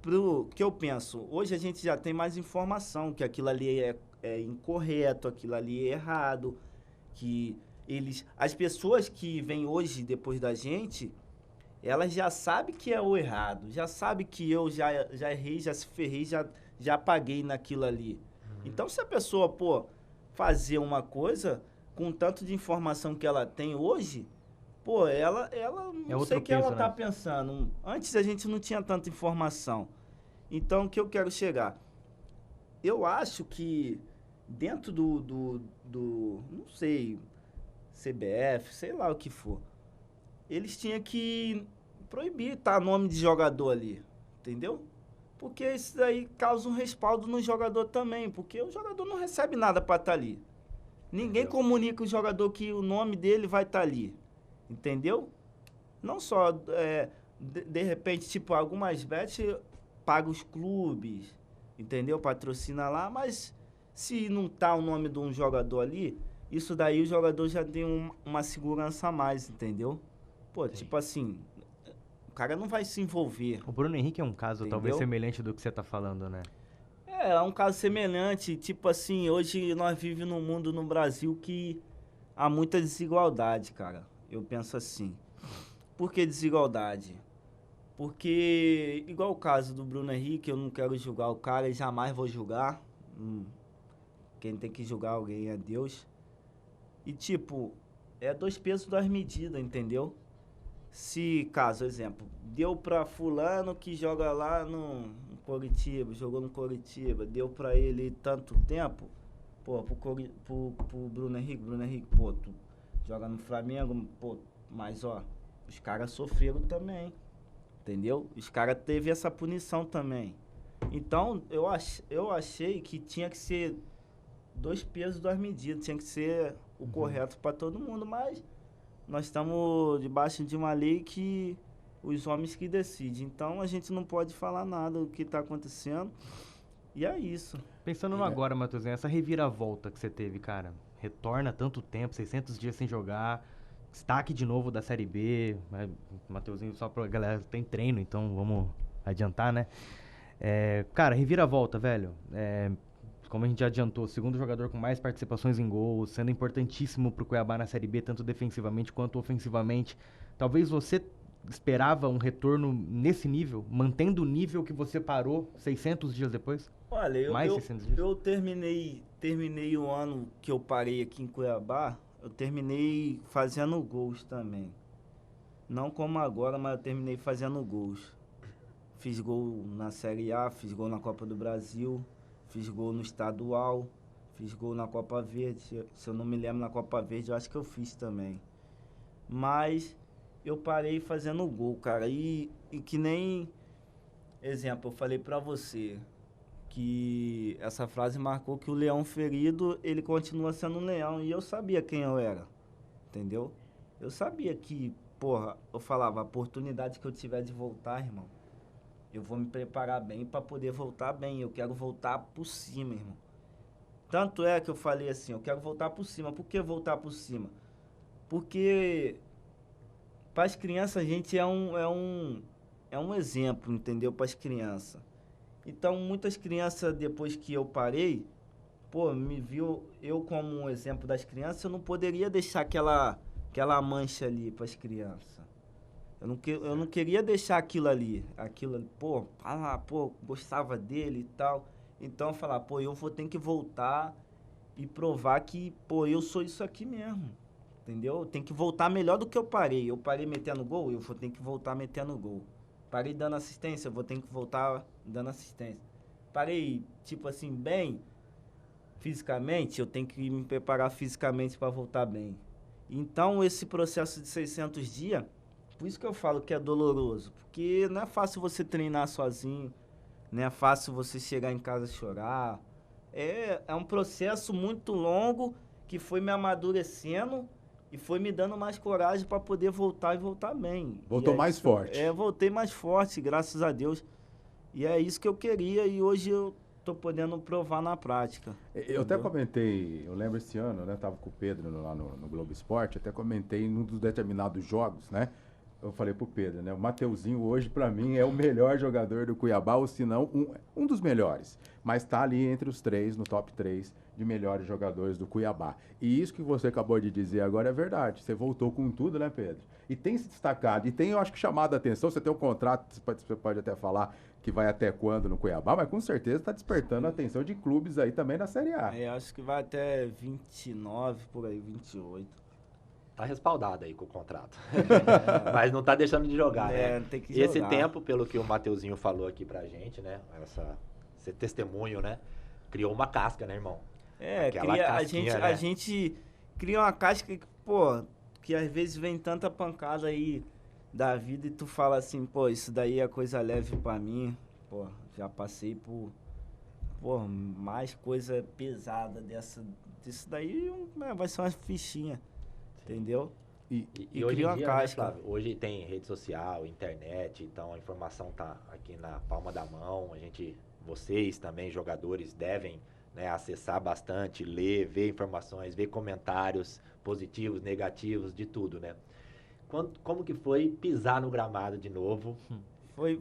pro que eu penso, hoje a gente já tem mais informação, que aquilo ali é incorreto, aquilo ali é errado, que as pessoas que vêm hoje depois da gente, elas já sabem que é o errado, já sabem que eu já errei, já se ferrei, já paguei naquilo ali. Então, se a pessoa, fazer uma coisa com tanto de informação que ela tem hoje, ela não sei o que ela tá pensando. Antes a gente não tinha tanta informação. Então, o que eu quero chegar? Eu acho que dentro do não sei, CBF, sei lá o que for, eles tinham que proibir nome de jogador ali, entendeu? Porque isso daí causa um respaldo no jogador também, porque o jogador não recebe nada para estar ali. Ninguém comunica o jogador que o nome dele vai estar ali, entendeu? Não só, de repente, tipo, algumas bets pagam os clubes, entendeu? Patrocina lá, mas se não tá o nome de um jogador ali, isso daí o jogador já tem uma segurança a mais, entendeu? Tipo assim, o cara não vai se envolver. O Bruno Henrique é um caso Entendeu? talvez semelhante do que você tá falando, né? É um caso semelhante. Tipo assim, hoje nós vivemos num mundo no Brasil que há muita desigualdade, cara. Eu penso assim. Por que desigualdade? Porque, igual o caso do Bruno Henrique, eu não quero julgar o cara e jamais vou julgar. Quem tem que julgar alguém é Deus. E, tipo, é 2 pesos, 2 medidas, entendeu? Se, caso, exemplo, deu pra fulano que joga lá no Coritiba, jogou no Coritiba, deu pra ele tanto tempo, pro Bruno Henrique, tu joga no Flamengo, mas, os caras sofreram também, entendeu? Os caras teve essa punição também. Então, eu achei que tinha que ser 2 pesos, 2 medidas, tinha que ser o correto pra todo mundo, mas nós estamos debaixo de uma lei que os homens que decidem. Então, a gente não pode falar nada do que está acontecendo. E é isso. Pensando no agora, Matheusinho, essa reviravolta que você teve, cara, retorna tanto tempo, 600 dias sem jogar, destaque de novo da Série B, Matheusinho, só pra galera, tem treino, então vamos adiantar, né? Cara, reviravolta, velho. Como a gente já adiantou, segundo jogador com mais participações em gols, sendo importantíssimo pro Cuiabá na Série B, tanto defensivamente quanto ofensivamente. Talvez você esperava um retorno nesse nível, mantendo o nível que você parou 600 dias depois? Olha, eu 600 dias? terminei o ano que eu parei aqui em Cuiabá, eu terminei fazendo gols também. Não como agora, mas eu terminei fazendo gols. Fiz gol na Série A, fiz gol na Copa do Brasil, fiz gol no estadual, fiz gol na Copa Verde. Se eu não me lembro, na Copa Verde eu acho que eu fiz também. Mas eu parei fazendo gol, cara. E que nem... Exemplo, eu falei pra você que essa frase marcou que o leão ferido, ele continua sendo um leão. E eu sabia quem eu era, entendeu? Eu sabia que, eu falava, a oportunidade que eu tiver de voltar, irmão, eu vou me preparar bem para poder voltar bem. Eu quero voltar por cima, irmão. Tanto é que eu falei assim, eu quero voltar por cima. Por que voltar por cima? Porque para as crianças a gente é um exemplo, entendeu? Para as crianças. Então, muitas crianças, depois que eu parei, pô, me viu eu como um exemplo das crianças, eu não poderia deixar aquela mancha ali para as crianças. Eu não queria deixar aquilo ali, pô, pô, gostava dele e tal. Então eu falar, pô, eu vou ter que voltar e provar que, pô, eu sou isso aqui mesmo. Entendeu? Tem que voltar melhor do que eu parei. Eu parei metendo gol, eu vou ter que voltar metendo gol. Parei dando assistência, eu vou ter que voltar dando assistência. Parei, tipo assim, bem fisicamente, eu tenho que me preparar fisicamente para voltar bem. Então, esse processo de 600 dias, por isso que eu falo que é doloroso. Porque não é fácil você treinar sozinho, não é fácil você chegar em casa e chorar. É um processo muito longo que foi me amadurecendo e foi me dando mais coragem para poder voltar e voltar bem. Voltou mais forte. Voltei mais forte, graças a Deus. E é isso que eu queria e hoje eu tô podendo provar na prática. Eu até comentei, eu lembro esse ano, né? Tava com o Pedro lá no Globo Esporte, até comentei num dos determinados jogos, né? Eu falei pro Pedro, né? O Mateuzinho hoje, para mim, é o melhor jogador do Cuiabá, ou se não, um dos melhores. Mas tá ali entre os 3, no top 3 de melhores jogadores do Cuiabá. E isso que você acabou de dizer agora é verdade. Você voltou com tudo, né, Pedro? E tem se destacado, e tem, eu acho que, chamado a atenção. Você tem um contrato, você pode até falar que vai até quando no Cuiabá, mas com certeza está despertando a atenção de clubes aí também na Série A. Acho que vai até 29, por aí, 28. Tá respaldado aí com o contrato. Mas não tá deixando de jogar, né? Tem que Esse jogar. tempo, pelo que o Mateuzinho falou aqui pra gente, né? Esse testemunho, né? Criou uma casca, né, irmão? A gente cria uma casca que, pô, que às vezes vem tanta pancada aí da vida e tu fala assim, pô, isso daí é coisa leve pra mim. Pô, já passei por mais coisa pesada disso daí vai ser uma fichinha. Entendeu? E hoje em dia, né, Flávio, hoje tem rede social, internet, então a informação tá aqui na palma da mão. Vocês também, jogadores, devem, né, acessar bastante, ler, ver informações, ver comentários positivos, negativos, de tudo, né? Como que foi pisar no gramado de novo?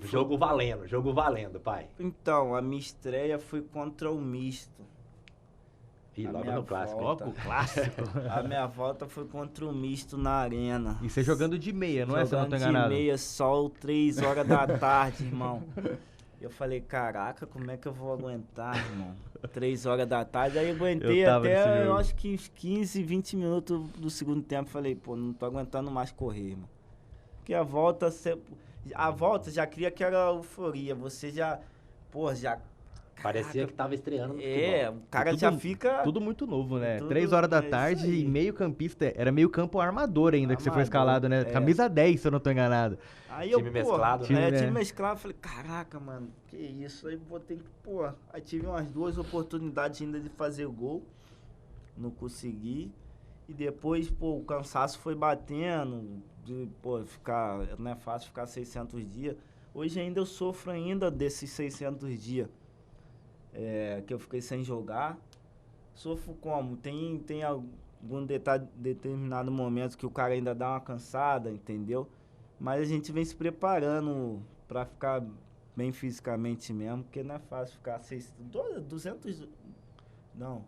Jogo valendo, pai. Então, a minha estreia foi contra o Misto. E logo no clássico. Logo clássico. A minha volta foi contra o Misto na arena. E você jogando de meia, não é? Se eu não tô enganado. De meia, sol, 3 horas da tarde, irmão. Eu falei, caraca, como é que eu vou aguentar, irmão? 3 horas da tarde, aí eu aguentei até, eu acho que uns 15, 20 minutos do segundo tempo. Falei, pô, não tô aguentando mais correr, irmão. Porque a volta já cria aquela euforia. Você já, pô, já... Parecia que tava estreando no futebol. O cara já fica... Tudo muito novo, né? 3 horas da tarde e meio campista. Era meio campo armador ainda que você foi escalado, né? Camisa 10, se eu não tô enganado. Aí time mesclado. Time mesclado. Falei, caraca, mano, que isso? Aí vou ter que, Aí tive umas 2 oportunidades ainda de fazer gol. Não consegui. E depois, o cansaço foi batendo. Não é fácil ficar 600 dias. Hoje ainda eu sofro ainda desses 600 dias. Que eu fiquei sem jogar. Sofro como? Tem algum determinado momento que o cara ainda dá uma cansada, entendeu? Mas a gente vem se preparando pra ficar bem fisicamente mesmo, porque não é fácil ficar 200... Não.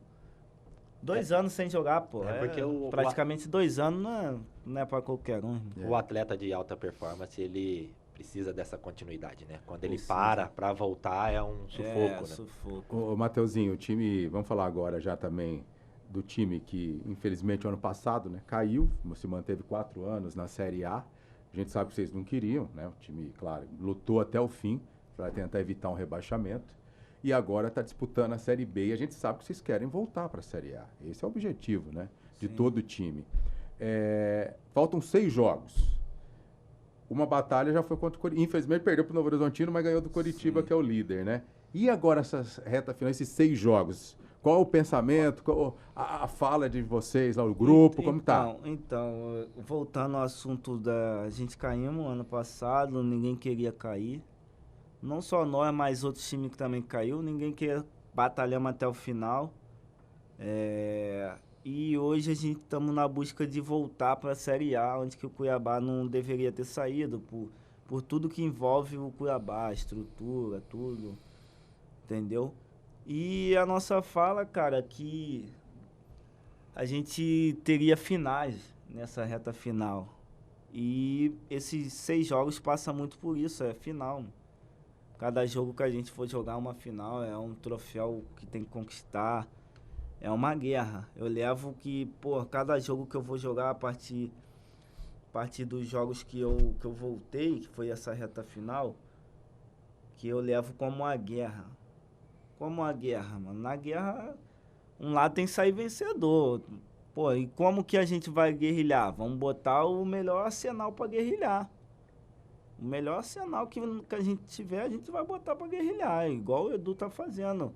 2 anos sem jogar, pô. Porque praticamente 2 anos não é pra qualquer um. O atleta de alta performance, ele precisa dessa continuidade, né? Quando ele para voltar, é um sufoco, né? Sufoco. Ô, Mateuzinho, o time, vamos falar agora já também do time que, infelizmente, o ano passado, né, caiu, se manteve 4 anos na Série A. A gente sabe que vocês não queriam, né? O time, claro, lutou até o fim para tentar evitar um rebaixamento. E agora está disputando a Série B e a gente sabe que vocês querem voltar para a Série A. Esse é o objetivo, né? De todo o time. Faltam 6 jogos. Uma batalha já foi contra o Coritiba. Infelizmente perdeu para o Novo Horizontino, mas ganhou do Coritiba, que é o líder, né? E agora essa reta final, esses 6 jogos? Qual o pensamento, qual a fala de vocês lá, o grupo, como tá? Então, voltando ao assunto a gente caímos ano passado, ninguém queria cair. Não só nós, mas outros times que também caiu, ninguém queria, batalhamos até o final. E hoje a gente estamos na busca de voltar para a Série A, onde que o Cuiabá não deveria ter saído, por tudo que envolve o Cuiabá, a estrutura, tudo, entendeu? E a nossa fala, cara, que a gente teria finais nessa reta final. E esses 6 jogos passam muito por isso, é final. Cada jogo que a gente for jogar uma final é um troféu que tem que conquistar. É uma guerra. Eu levo que, pô, cada jogo que eu vou jogar a partir dos jogos que eu voltei, que foi essa reta final, que eu levo como uma guerra. Como uma guerra, mano. Na guerra, um lado tem que sair vencedor. Pô, e como que a gente vai guerrilhar? Vamos botar o melhor arsenal pra guerrilhar. O melhor arsenal que a gente tiver, a gente vai botar pra guerrilhar. Igual o Edu tá fazendo.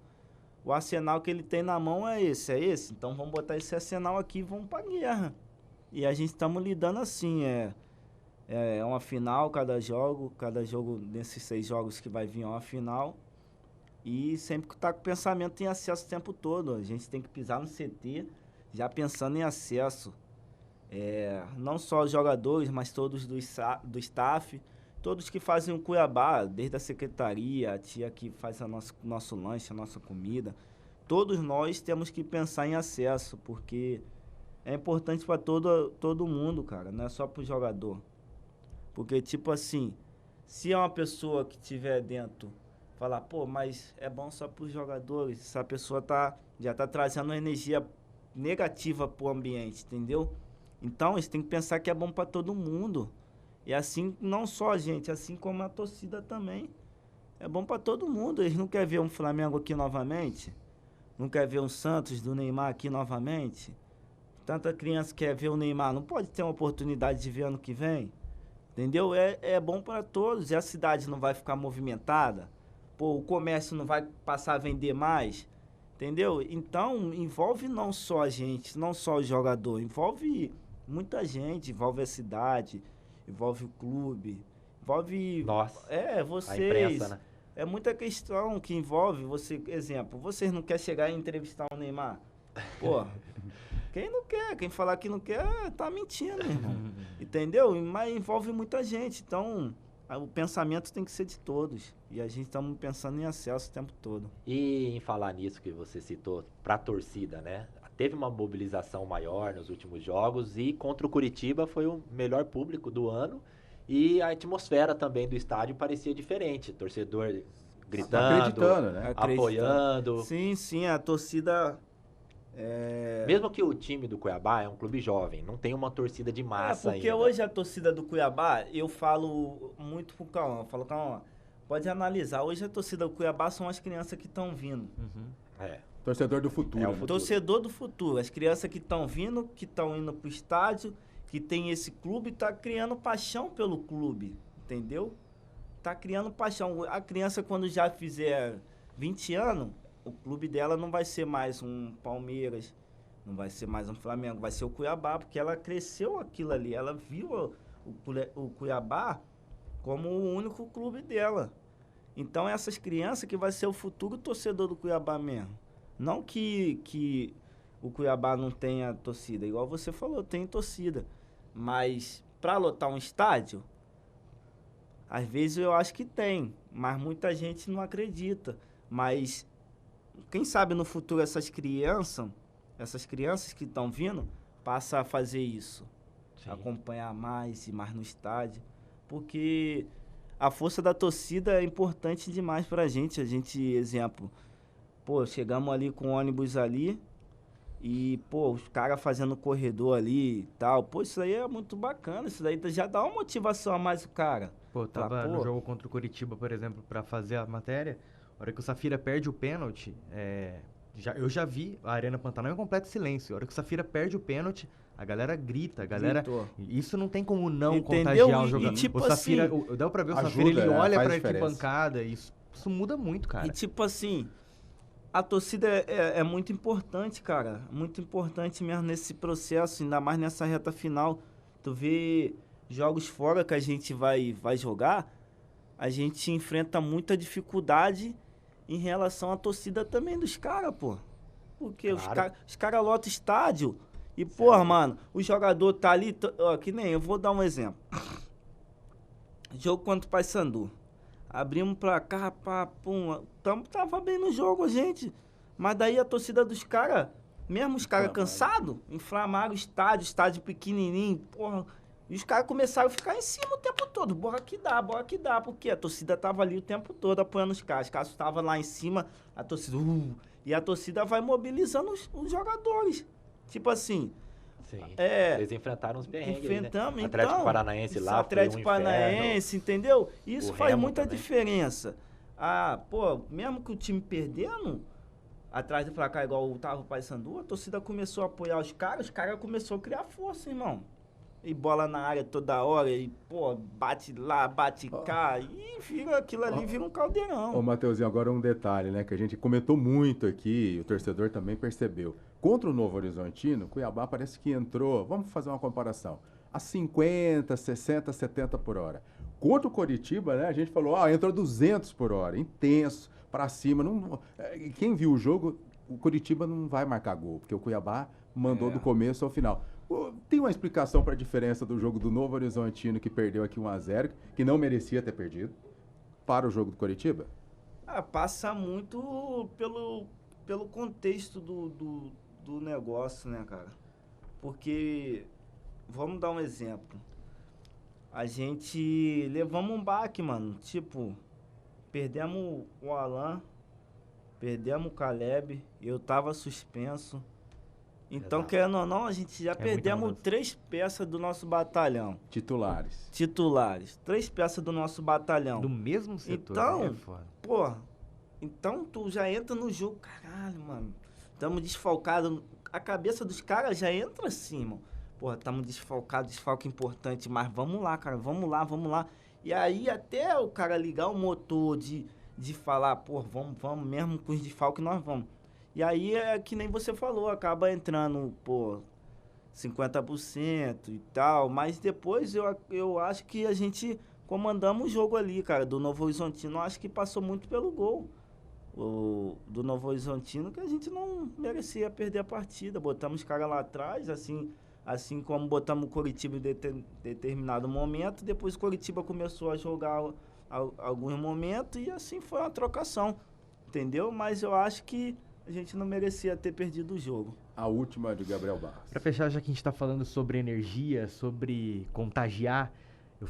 O arsenal que ele tem na mão é esse. Então vamos botar esse arsenal aqui e vamos pra guerra. E a gente estamos lidando assim, é uma final cada jogo desses 6 jogos que vai vir é uma final. E sempre que tá com o pensamento em acesso o tempo todo. A gente tem que pisar no CT já pensando em acesso. Não só os jogadores, mas todos do staff, todos que fazem o Cuiabá, desde a secretaria, a tia que faz nosso lanche, a nossa comida. Todos nós temos que pensar em acesso, porque é importante para todo mundo, cara, não é só pro jogador. Porque, tipo assim, se é uma pessoa que estiver dentro, falar, pô, mas é bom só pros jogadores, essa pessoa já tá trazendo uma energia negativa pro ambiente, entendeu? Então, eles têm que pensar que é bom para todo mundo. E assim, não só a gente, assim como a torcida também. É bom para todo mundo. Eles não querem ver um Flamengo aqui novamente? Não querem ver um Santos do Neymar aqui novamente? Tanta criança quer ver o Neymar, não pode ter uma oportunidade de ver ano que vem? Entendeu? É bom para todos. E a cidade não vai ficar movimentada? Pô, o comércio não vai passar a vender mais? Entendeu? Então, envolve não só a gente, não só o jogador. Envolve muita gente, envolve a cidade, envolve o clube, envolve... Nossa, vocês. a imprensa, né? É muita questão que envolve você. Exemplo, vocês não querem chegar e entrevistar o Neymar? Pô, quem não quer? Quem falar que não quer, tá mentindo, irmão. Entendeu? Mas envolve muita gente. Então, o pensamento tem que ser de todos. E a gente estamos pensando em acesso o tempo todo. E em falar nisso que você citou, pra torcida, né? Teve uma mobilização maior nos últimos jogos e contra o Curitiba foi o melhor público do ano. E a atmosfera também do estádio parecia diferente. Torcedor gritando, acreditando, né? apoiando. Sim, a torcida... Mesmo que o time do Cuiabá é um clube jovem, não tem uma torcida de massa porque ainda. hoje a torcida do Cuiabá, eu falo muito pro Cauã, Cauã, pode analisar, hoje a torcida do Cuiabá são as crianças que estão vindo. Torcedor do futuro. É o né? futuro. Torcedor do futuro, as crianças que estão vindo, que estão indo pro estádio, que tem esse clube, tá criando paixão pelo clube, entendeu? Tá criando paixão. A criança, quando já fizer 20 anos, o clube dela não vai ser mais um Palmeiras, não vai ser mais um Flamengo, vai ser o Cuiabá, porque ela cresceu aquilo ali, ela viu o Cuiabá como o único clube dela. Então, essas crianças que vai ser o futuro torcedor do Cuiabá mesmo. Não que o Cuiabá não tenha torcida, igual você falou, tem torcida. Mas para lotar um estádio, às vezes eu acho que tem, mas muita gente não acredita. Mas quem sabe no futuro essas crianças que estão vindo, passam a fazer isso. Sim. Acompanhar mais e mais no estádio. Porque a força da torcida é importante demais pra gente. A gente, exemplo, pô, chegamos ali com o ônibus ali e, pô, os caras fazendo corredor ali e tal. Pô, isso aí é muito bacana. Isso daí já dá uma motivação a mais o cara. Pô, tava no jogo contra o Curitiba, por exemplo, pra fazer a matéria. A hora que o Safira perde o pênalti, eu já vi a Arena Pantanal em completo silêncio. A hora que o Safira perde o pênalti, a galera grita, a galera... Gritou. Isso não tem como não Entendeu? contagiar o jogador. Tipo o Safira, assim, dá pra ver o ajuda, Safira, ele olha faz pra diferença. arquibancada, isso muda muito, cara. E tipo assim, a torcida é muito importante, cara. Muito importante mesmo nesse processo, ainda mais nessa reta final. Tu vê jogos fora que a gente vai jogar, a gente enfrenta muita dificuldade em relação à torcida também dos caras, pô. Porque Claro. os caras lotam estádio e, porra, mano, o jogador tá ali, ó, que nem eu vou dar um exemplo. Jogo contra o Paysandu. abrimos pra cá, pá, pum. Tava bem no jogo, a gente. Mas daí a torcida dos caras, mesmo os caras cansados, inflamaram o estádio pequenininho, porra. E os caras começaram a ficar em cima o tempo todo. Bora que dá. Porque a torcida tava ali o tempo todo apoiando os caras. Os caras estavam lá em cima, a torcida... e a torcida vai mobilizando os jogadores. Tipo assim... Sim. Eles enfrentaram uns perrengues, enfrentamos, né? Atlético Paranaense lá, Atlético Paranaense, entendeu? Isso faz muita também. diferença. Ah, pô, mesmo que o time perdendo, atrás do placar igual tava o Paysandu, a torcida começou a apoiar os caras começaram a criar força, irmão. E bola na área toda hora, e, pô, bate lá, bate cá, e vira aquilo ali, vira um caldeirão. Ô, Mateuzinho, agora um detalhe, né, que a gente comentou muito aqui, e o torcedor também percebeu. Contra o Novo Horizontino, Cuiabá parece que entrou, vamos fazer uma comparação, a 50, 60, 70 por hora. Contra o Coritiba, né, a gente falou, entrou 200 por hora, intenso, pra cima. Quem viu o jogo, o Coritiba não vai marcar gol, porque o Cuiabá mandou do começo ao final. Tem uma explicação para a diferença do jogo do Novo Horizontino, que perdeu aqui 1-0, que não merecia ter perdido, para o jogo do Coritiba? Passa muito pelo contexto do negócio, né, cara? Porque, vamos dar um exemplo. A gente levamos um baque, mano. Tipo, perdemos o Alan, perdemos o Caleb, eu tava suspenso. Então, querendo ou não, a gente já perdemos 3 peças do nosso batalhão. Titulares. 3 peças do nosso batalhão. Do mesmo setor. Então, porra, então tu já entra no jogo, caralho, mano. Tamo desfalcados. A cabeça dos caras já entra assim, mano. Porra, tamo desfalcados, desfalque importante, mas vamos lá, cara, vamos lá. E aí até o cara ligar o motor de falar, porra, vamos, mesmo com os desfalques nós vamos. E aí é que nem você falou, acaba entrando, 50% e tal, mas depois eu acho que a gente comandamos o jogo ali, cara, do Novo Horizontino, acho que passou muito pelo gol do Novo Horizontino, que a gente não merecia perder a partida, botamos os caras lá atrás, assim como botamos o Coritiba em determinado momento, depois o Coritiba começou a jogar alguns momentos e assim foi uma trocação, entendeu? Mas eu acho que a gente não merecia ter perdido o jogo. A última de Gabriel Barros. Para fechar, já que a gente está falando sobre energia, sobre contagiar,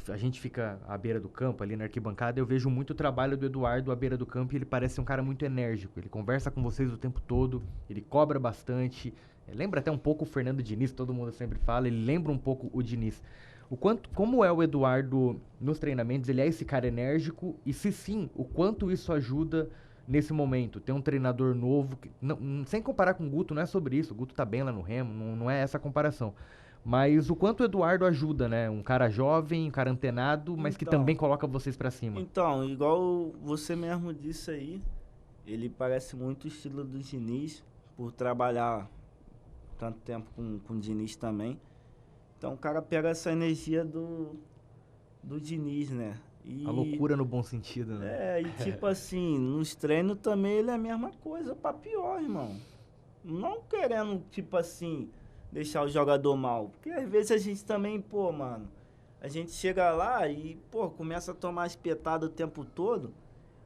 a gente fica à beira do campo, ali na arquibancada, eu vejo muito o trabalho do Eduardo à beira do campo e ele parece um cara muito enérgico. Ele conversa com vocês o tempo todo, ele cobra bastante. Lembra até um pouco o Fernando Diniz, todo mundo sempre fala, ele lembra um pouco o Diniz. Como é o Eduardo nos treinamentos? Ele é esse cara enérgico? E se sim, o quanto isso ajuda nesse momento? Ter um treinador novo, sem comparar com o Guto, não é sobre isso, o Guto tá bem lá no Remo, não é essa comparação. Mas o quanto o Eduardo ajuda, né? Um cara jovem, um cara antenado, mas que também coloca vocês pra cima. Então, igual você mesmo disse aí, ele parece muito o estilo do Diniz, por trabalhar tanto tempo com o Diniz também. Então o cara pega essa energia do Diniz, né? A loucura no bom sentido, né? E tipo assim, nos treinos também ele é a mesma coisa, pra pior, irmão. Não querendo, tipo assim, deixar o jogador mal. Porque às vezes a gente também, mano, a gente chega lá e, começa a tomar espetada o tempo todo.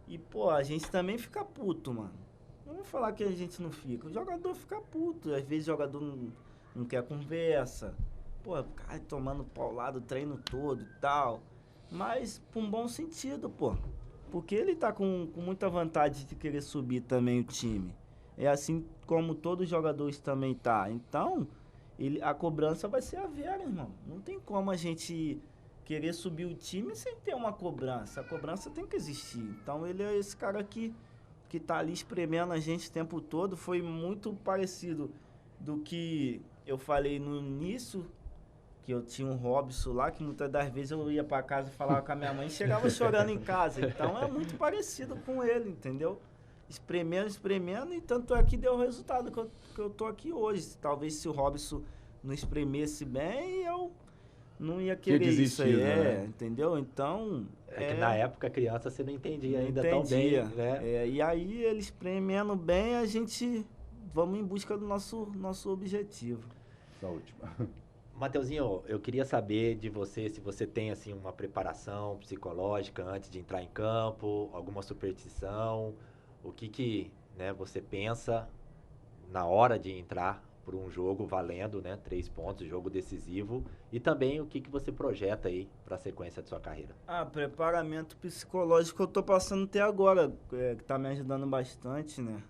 E, a gente também fica puto, mano. Não vou falar que a gente não fica. O jogador fica puto. Às vezes o jogador não quer conversa. Cara tomando paulado o treino todo e tal. Mas por um bom sentido, Porque ele tá com muita vontade de querer subir também o time. É assim como todos os jogadores também tá. Então, a cobrança vai ser a vera, irmão. Não tem como a gente querer subir o time sem ter uma cobrança. A cobrança tem que existir. Então, ele é esse cara que tá ali espremendo a gente o tempo todo. Foi muito parecido do que eu falei no início, que eu tinha um Robson lá, que muitas das vezes eu ia pra casa e falava com a minha mãe e chegava chorando em casa. Então é muito parecido com ele, entendeu? Espremendo, e tanto é que deu o resultado que eu tô aqui hoje. Talvez se o Robson não espremesse bem, eu não ia querer isso aí, né? Entendeu? Então... É que na época, criança, você não entendia ainda tão bem, né? E aí, ele espremendo bem, a gente vamos em busca do nosso objetivo. Essa última. Mateuzinho, eu queria saber de você se você tem assim uma preparação psicológica antes de entrar em campo, alguma superstição, o que, né, você pensa na hora de entrar por um jogo valendo, né, 3 pontos, jogo decisivo, e também o que você projeta aí para a sequência de sua carreira. Preparamento psicológico eu tô passando até agora, que tá me ajudando bastante, né?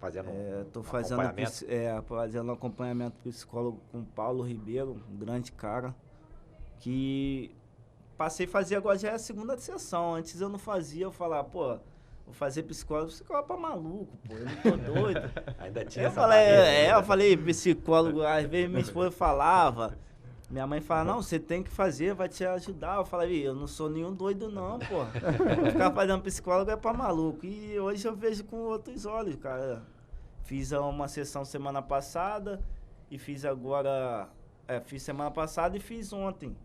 Fazendo Tô um fazendo acompanhamento? fazendo acompanhamento psicólogo com o Paulo Ribeiro, um grande cara, que passei a fazer agora, já é a segunda sessão. Antes eu não fazia, eu falava, pô, vou fazer psicólogo pra maluco, pô, eu não tô doido. Ainda tinha Eu essa falei, barreira, eu falei, psicólogo, às vezes minha esposa falava, minha mãe fala, não, você tem que fazer, vai te ajudar. Eu falei, eu não sou nenhum doido não, pô. Ficar fazendo psicólogo é pra maluco. E hoje eu vejo com outros olhos, cara. Fiz uma sessão semana passada e fiz agora, fiz semana passada e fiz ontem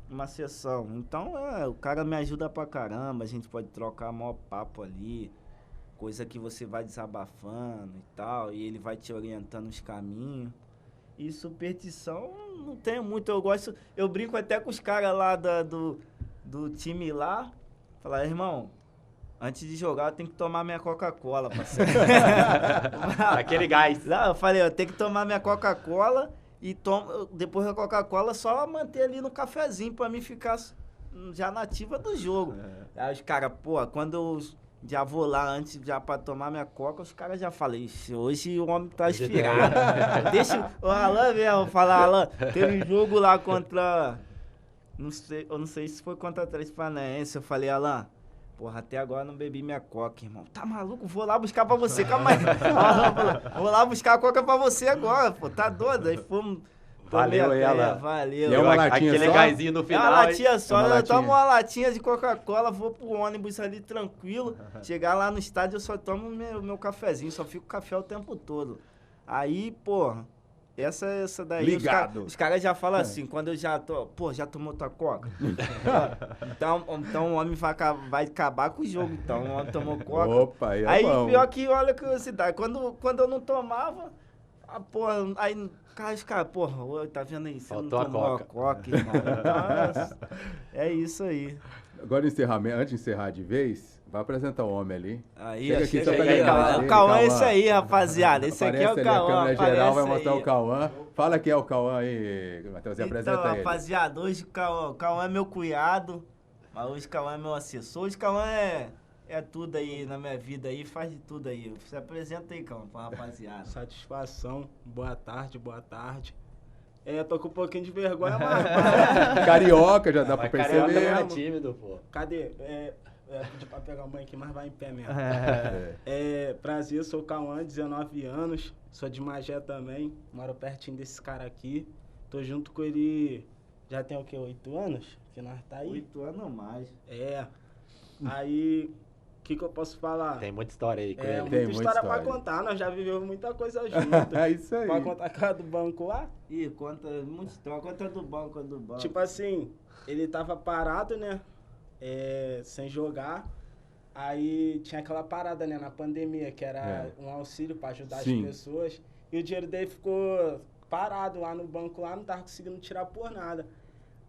uma sessão. Então, o cara me ajuda pra caramba, a gente pode trocar maior papo ali, coisa que você vai desabafando e tal, e ele vai te orientando os caminhos. E superstição, não tenho muito, eu brinco até com os caras lá do time lá, falar, irmão, antes de jogar eu tenho que tomar minha Coca-Cola, parceiro. Aquele gás. Não, eu falei, eu tenho que tomar minha Coca-Cola e depois da Coca-Cola só manter ali no cafezinho pra mim ficar já nativa do jogo. Aí os caras, pô, quando eu já vou lá antes já pra tomar minha Coca, os caras já falam, "Ixi, hoje o homem tá inspirado." Deixa o Alan mesmo falar, Alan, teve um jogo lá contra, eu não sei se foi contra a Três Paranaense, eu falei, Alan, porra, até agora não bebi minha Coca, irmão. Tá maluco? Vou lá buscar pra você, calma aí. Vou lá buscar a Coca pra você agora, pô, tá doido? Aí fomos... Valeu, ela. Valeu. E é uma latinha aquele só? gásinho no É final. uma latinha só, É uma eu latinha. tomo uma latinha de Coca-Cola, vou pro ônibus ali tranquilo. Chegar lá no estádio, eu só tomo meu cafezinho, só fico café o tempo todo. Aí, porra, essa daí, Ligado. os caras já falam assim, quando eu já tô, pô, já tomou tua Coca? então o homem vai acabar com o jogo, então o homem tomou Coca. Opa, Aí, bom. pior que, olha a curiosidade, quando eu não tomava, porra, aí os caras, porra, ô, tá vendo aí, você Faltou não a tomou Coca. a Coca, irmão. Então, é isso aí. Agora, antes de encerrar de vez, vai apresentar o homem ali. Aí, Chega aqui chega só pra aí, lembrar Cauã. dele, O Cauã é Cauã. esse aí, rapaziada. Esse aqui é Aparece o ali, Cauã. a câmera geral vai aparece mostrar aí. o Cauã. Fala quem é o Cauã aí, Matheusinho, apresenta Então, ele. rapaziada, hoje o Cauã é meu cunhado, mas hoje o Cauã é meu assessor. Hoje o Cauã é tudo aí na minha vida aí, faz de tudo aí. Se apresenta aí, Cauã, pra rapaziada. Satisfação, boa tarde, boa tarde. Tô com um pouquinho de vergonha, mas... Carioca, já dá pra Mas carioca não perceber. é tímido, pô. Cadê? Pedi pra pegar a mãe aqui, mas vai em pé mesmo. É. Prazer, eu sou o Cauã, 19 anos, sou de Magé também, moro pertinho desse cara aqui. Tô junto com ele, já tem o quê, 8 anos? Que nós tá aí? 8 anos ou mais. Aí, o que eu posso falar? Tem muita história aí com Tem ele. muita história pra contar, nós já vivemos muita coisa junto. É isso aí. Pode contar a cara do banco lá? Ih, conta muita história, conta do banco, Tipo assim, ele tava parado, né? Sem jogar. Aí tinha aquela parada, né? Na pandemia, que era um auxílio pra ajudar Sim. as pessoas. E o dinheiro dele ficou parado lá no banco, lá não tava conseguindo tirar por nada.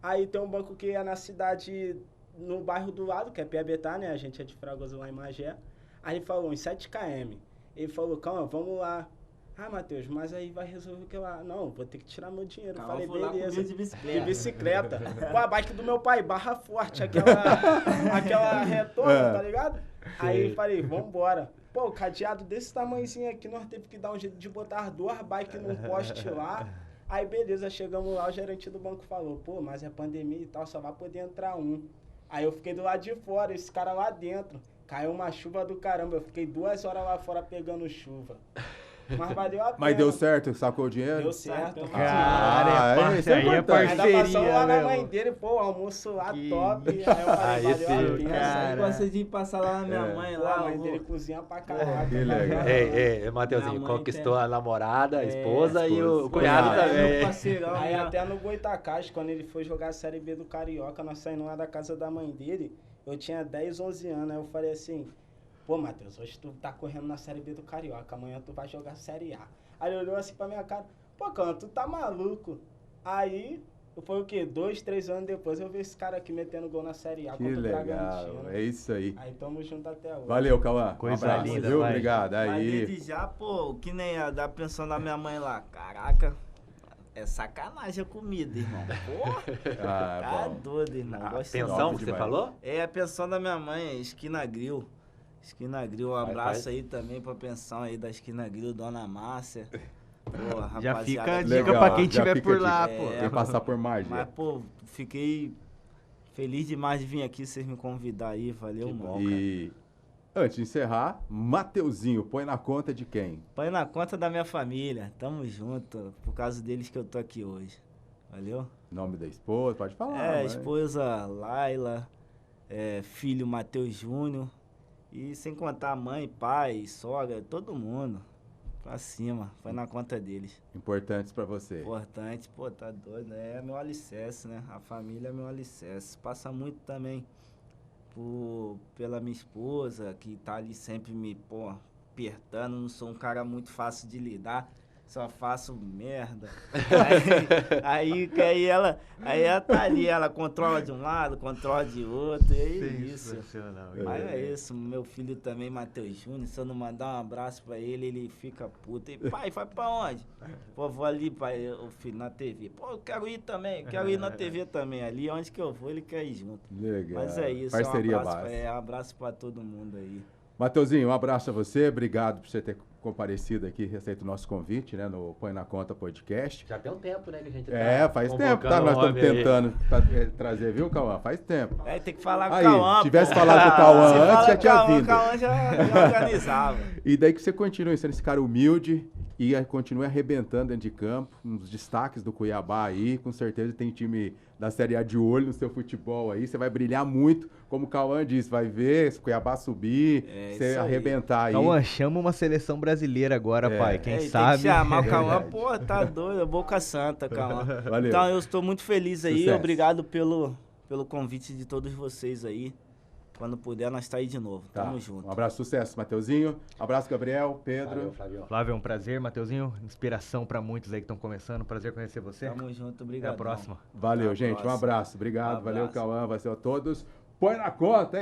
Aí tem um banco que é na cidade, no bairro do lado, que é Piabetá, né? A gente é de Fragoso lá em Magé. Aí ele falou, uns 7 km. Ele falou, calma, vamos lá. Ah, Matheus, mas aí vai resolver o que lá? Não, vou ter que tirar meu dinheiro. Calma, Falei, vou lá beleza. comigo de bicicleta. De bicicleta. Pô, a bike do meu pai, barra forte, aquela retona, tá ligado? Aí falei, vambora. Pô, o cadeado desse tamanhozinho aqui, nós teve que dar um jeito de botar 2 bikes num poste lá. Aí beleza, chegamos lá, o gerente do banco falou, pô, mas é pandemia e tal, só vai poder entrar um. Aí eu fiquei do lado de fora, esse cara lá dentro. Caiu uma chuva do caramba, eu fiquei 2 horas lá fora pegando chuva. Mas valeu a pena. Mas deu certo? Sacou o dinheiro? Deu certo. Cara, isso é aí é importante. Ainda passou parceria, lá na meu. mãe dele, pô, almoço lá Que- top. Aí eu falei, Aí sim, valeu a pena. cara. Eu gosto de passar lá na minha mãe, Pô, lá, a mãe eu dele vou... cozinha pra caraca. Que legal. Ei, Matheusinho, Minha mãe conquistou tem- a namorada, a esposa e esposa. o cunhado Cunhado. É meu também. parceirão, Aí né? até no Goitacás, quando ele foi jogar a Série B do Carioca, nós saímos lá da casa da mãe dele, eu tinha 10, 11 anos, aí eu falei assim, pô, Matheus, hoje tu tá correndo na Série B do Carioca, amanhã tu vai jogar Série A. Aí ele olhou assim pra minha cara, pô, Cauã, tu tá maluco? Aí, foi o quê? 2, 3 anos depois eu vi esse cara aqui metendo gol na Série A Que contra o legal, Bragantino. é isso aí. Aí tamo junto até hoje. Valeu, Cauã. Coisa um abraço, linda, viu? vai. Obrigado. Mas Aí. desde já, pô, que nem a da pensão da minha mãe lá. Caraca, é sacanagem a comida, irmão. Porra, tá bom. doido, irmão. A Gosto pensão não. Top que você demais. falou? É a pensão da minha mãe, Esquina Grill. Esquina Grill, um Vai, abraço faz. aí também pra pensão aí da Esquina Grill, Dona Márcia. Pô, Já rapaziada, fica a que- dica Legal, pra quem já tiver fica por a dica. lá, É, pô. Quem passar por Magia. Mas, pô, fiquei feliz demais de vir aqui, vocês me convidar aí, valeu, Que mano. bom. E antes de encerrar, Mateuzinho, põe na conta de quem? Põe na conta da minha família, tamo junto, por causa deles que eu tô aqui hoje, valeu? Nome da esposa, pode falar. vai. Esposa Laila, filho Matheus Júnior, e sem contar mãe, pai, sogra, todo mundo, pra cima, põe na conta deles. Importantes pra você. Importante, pô, tá doido, é meu alicerce, né? A família é meu alicerce. Passa muito também pela minha esposa, que tá ali sempre me, pô, apertando. Não sou um cara muito fácil de lidar, só faço merda. Aí ela tá ali, ela controla de um lado, controla de outro, e é isso. Sensacional. Mas é isso, meu filho também, Matheus Júnior, se eu não mandar um abraço pra ele, ele fica puto. E, pai, vai pra onde? Pô, vou ali, pai, o filho, na TV. Pô, eu quero ir também, quero ir na TV também. Ali onde que eu vou, ele quer ir junto. Legal. Mas é isso, Parceria um abraço, base. um abraço pra todo mundo aí. Mateuzinho, um abraço a você. Obrigado por você ter comparecido aqui, aceito o nosso convite, né? No Põe na Conta Podcast. Já tem um tempo, né, que a gente tá Faz tempo, tá? convocando Nós o estamos homem aí. tentando trazer, viu, Cauã? Faz tempo. Tem que falar com Aí, o Cauã. tivesse pô. falado com o Cauã Se antes, fala já com tinha o Cauã, vindo. O Cauã já organizava. E daí que você continue sendo esse cara humilde e continue arrebentando dentro de campo, uns destaques do Cuiabá aí, com certeza tem time da Série A de olho no seu futebol aí, você vai brilhar muito, como o Cauã disse, vai ver esse Cuiabá subir, você isso aí. arrebentar aí. Cauã, chama uma seleção brasileira agora, pai. Quem Tem sabe? que chamar o Cauã, Verdade. pô, tá doido, boca santa, Cauã. Valeu. Então eu estou muito feliz aí, Sucesso. obrigado pelo convite de todos vocês aí. Quando puder, nós tá aí de novo. Tá. Tamo junto. Um abraço, sucesso, Mateuzinho. Abraço, Gabriel, Pedro. Valeu, Flavio. Flávio, é um prazer. Mateuzinho, inspiração pra muitos aí que estão começando. Prazer conhecer você. Tamo junto, Até obrigado. a próxima. Valeu, Até a gente. Um próxima. abraço. Obrigado. Um Valeu, abraço. Cauã. Valeu a todos. Põe na conta, hein?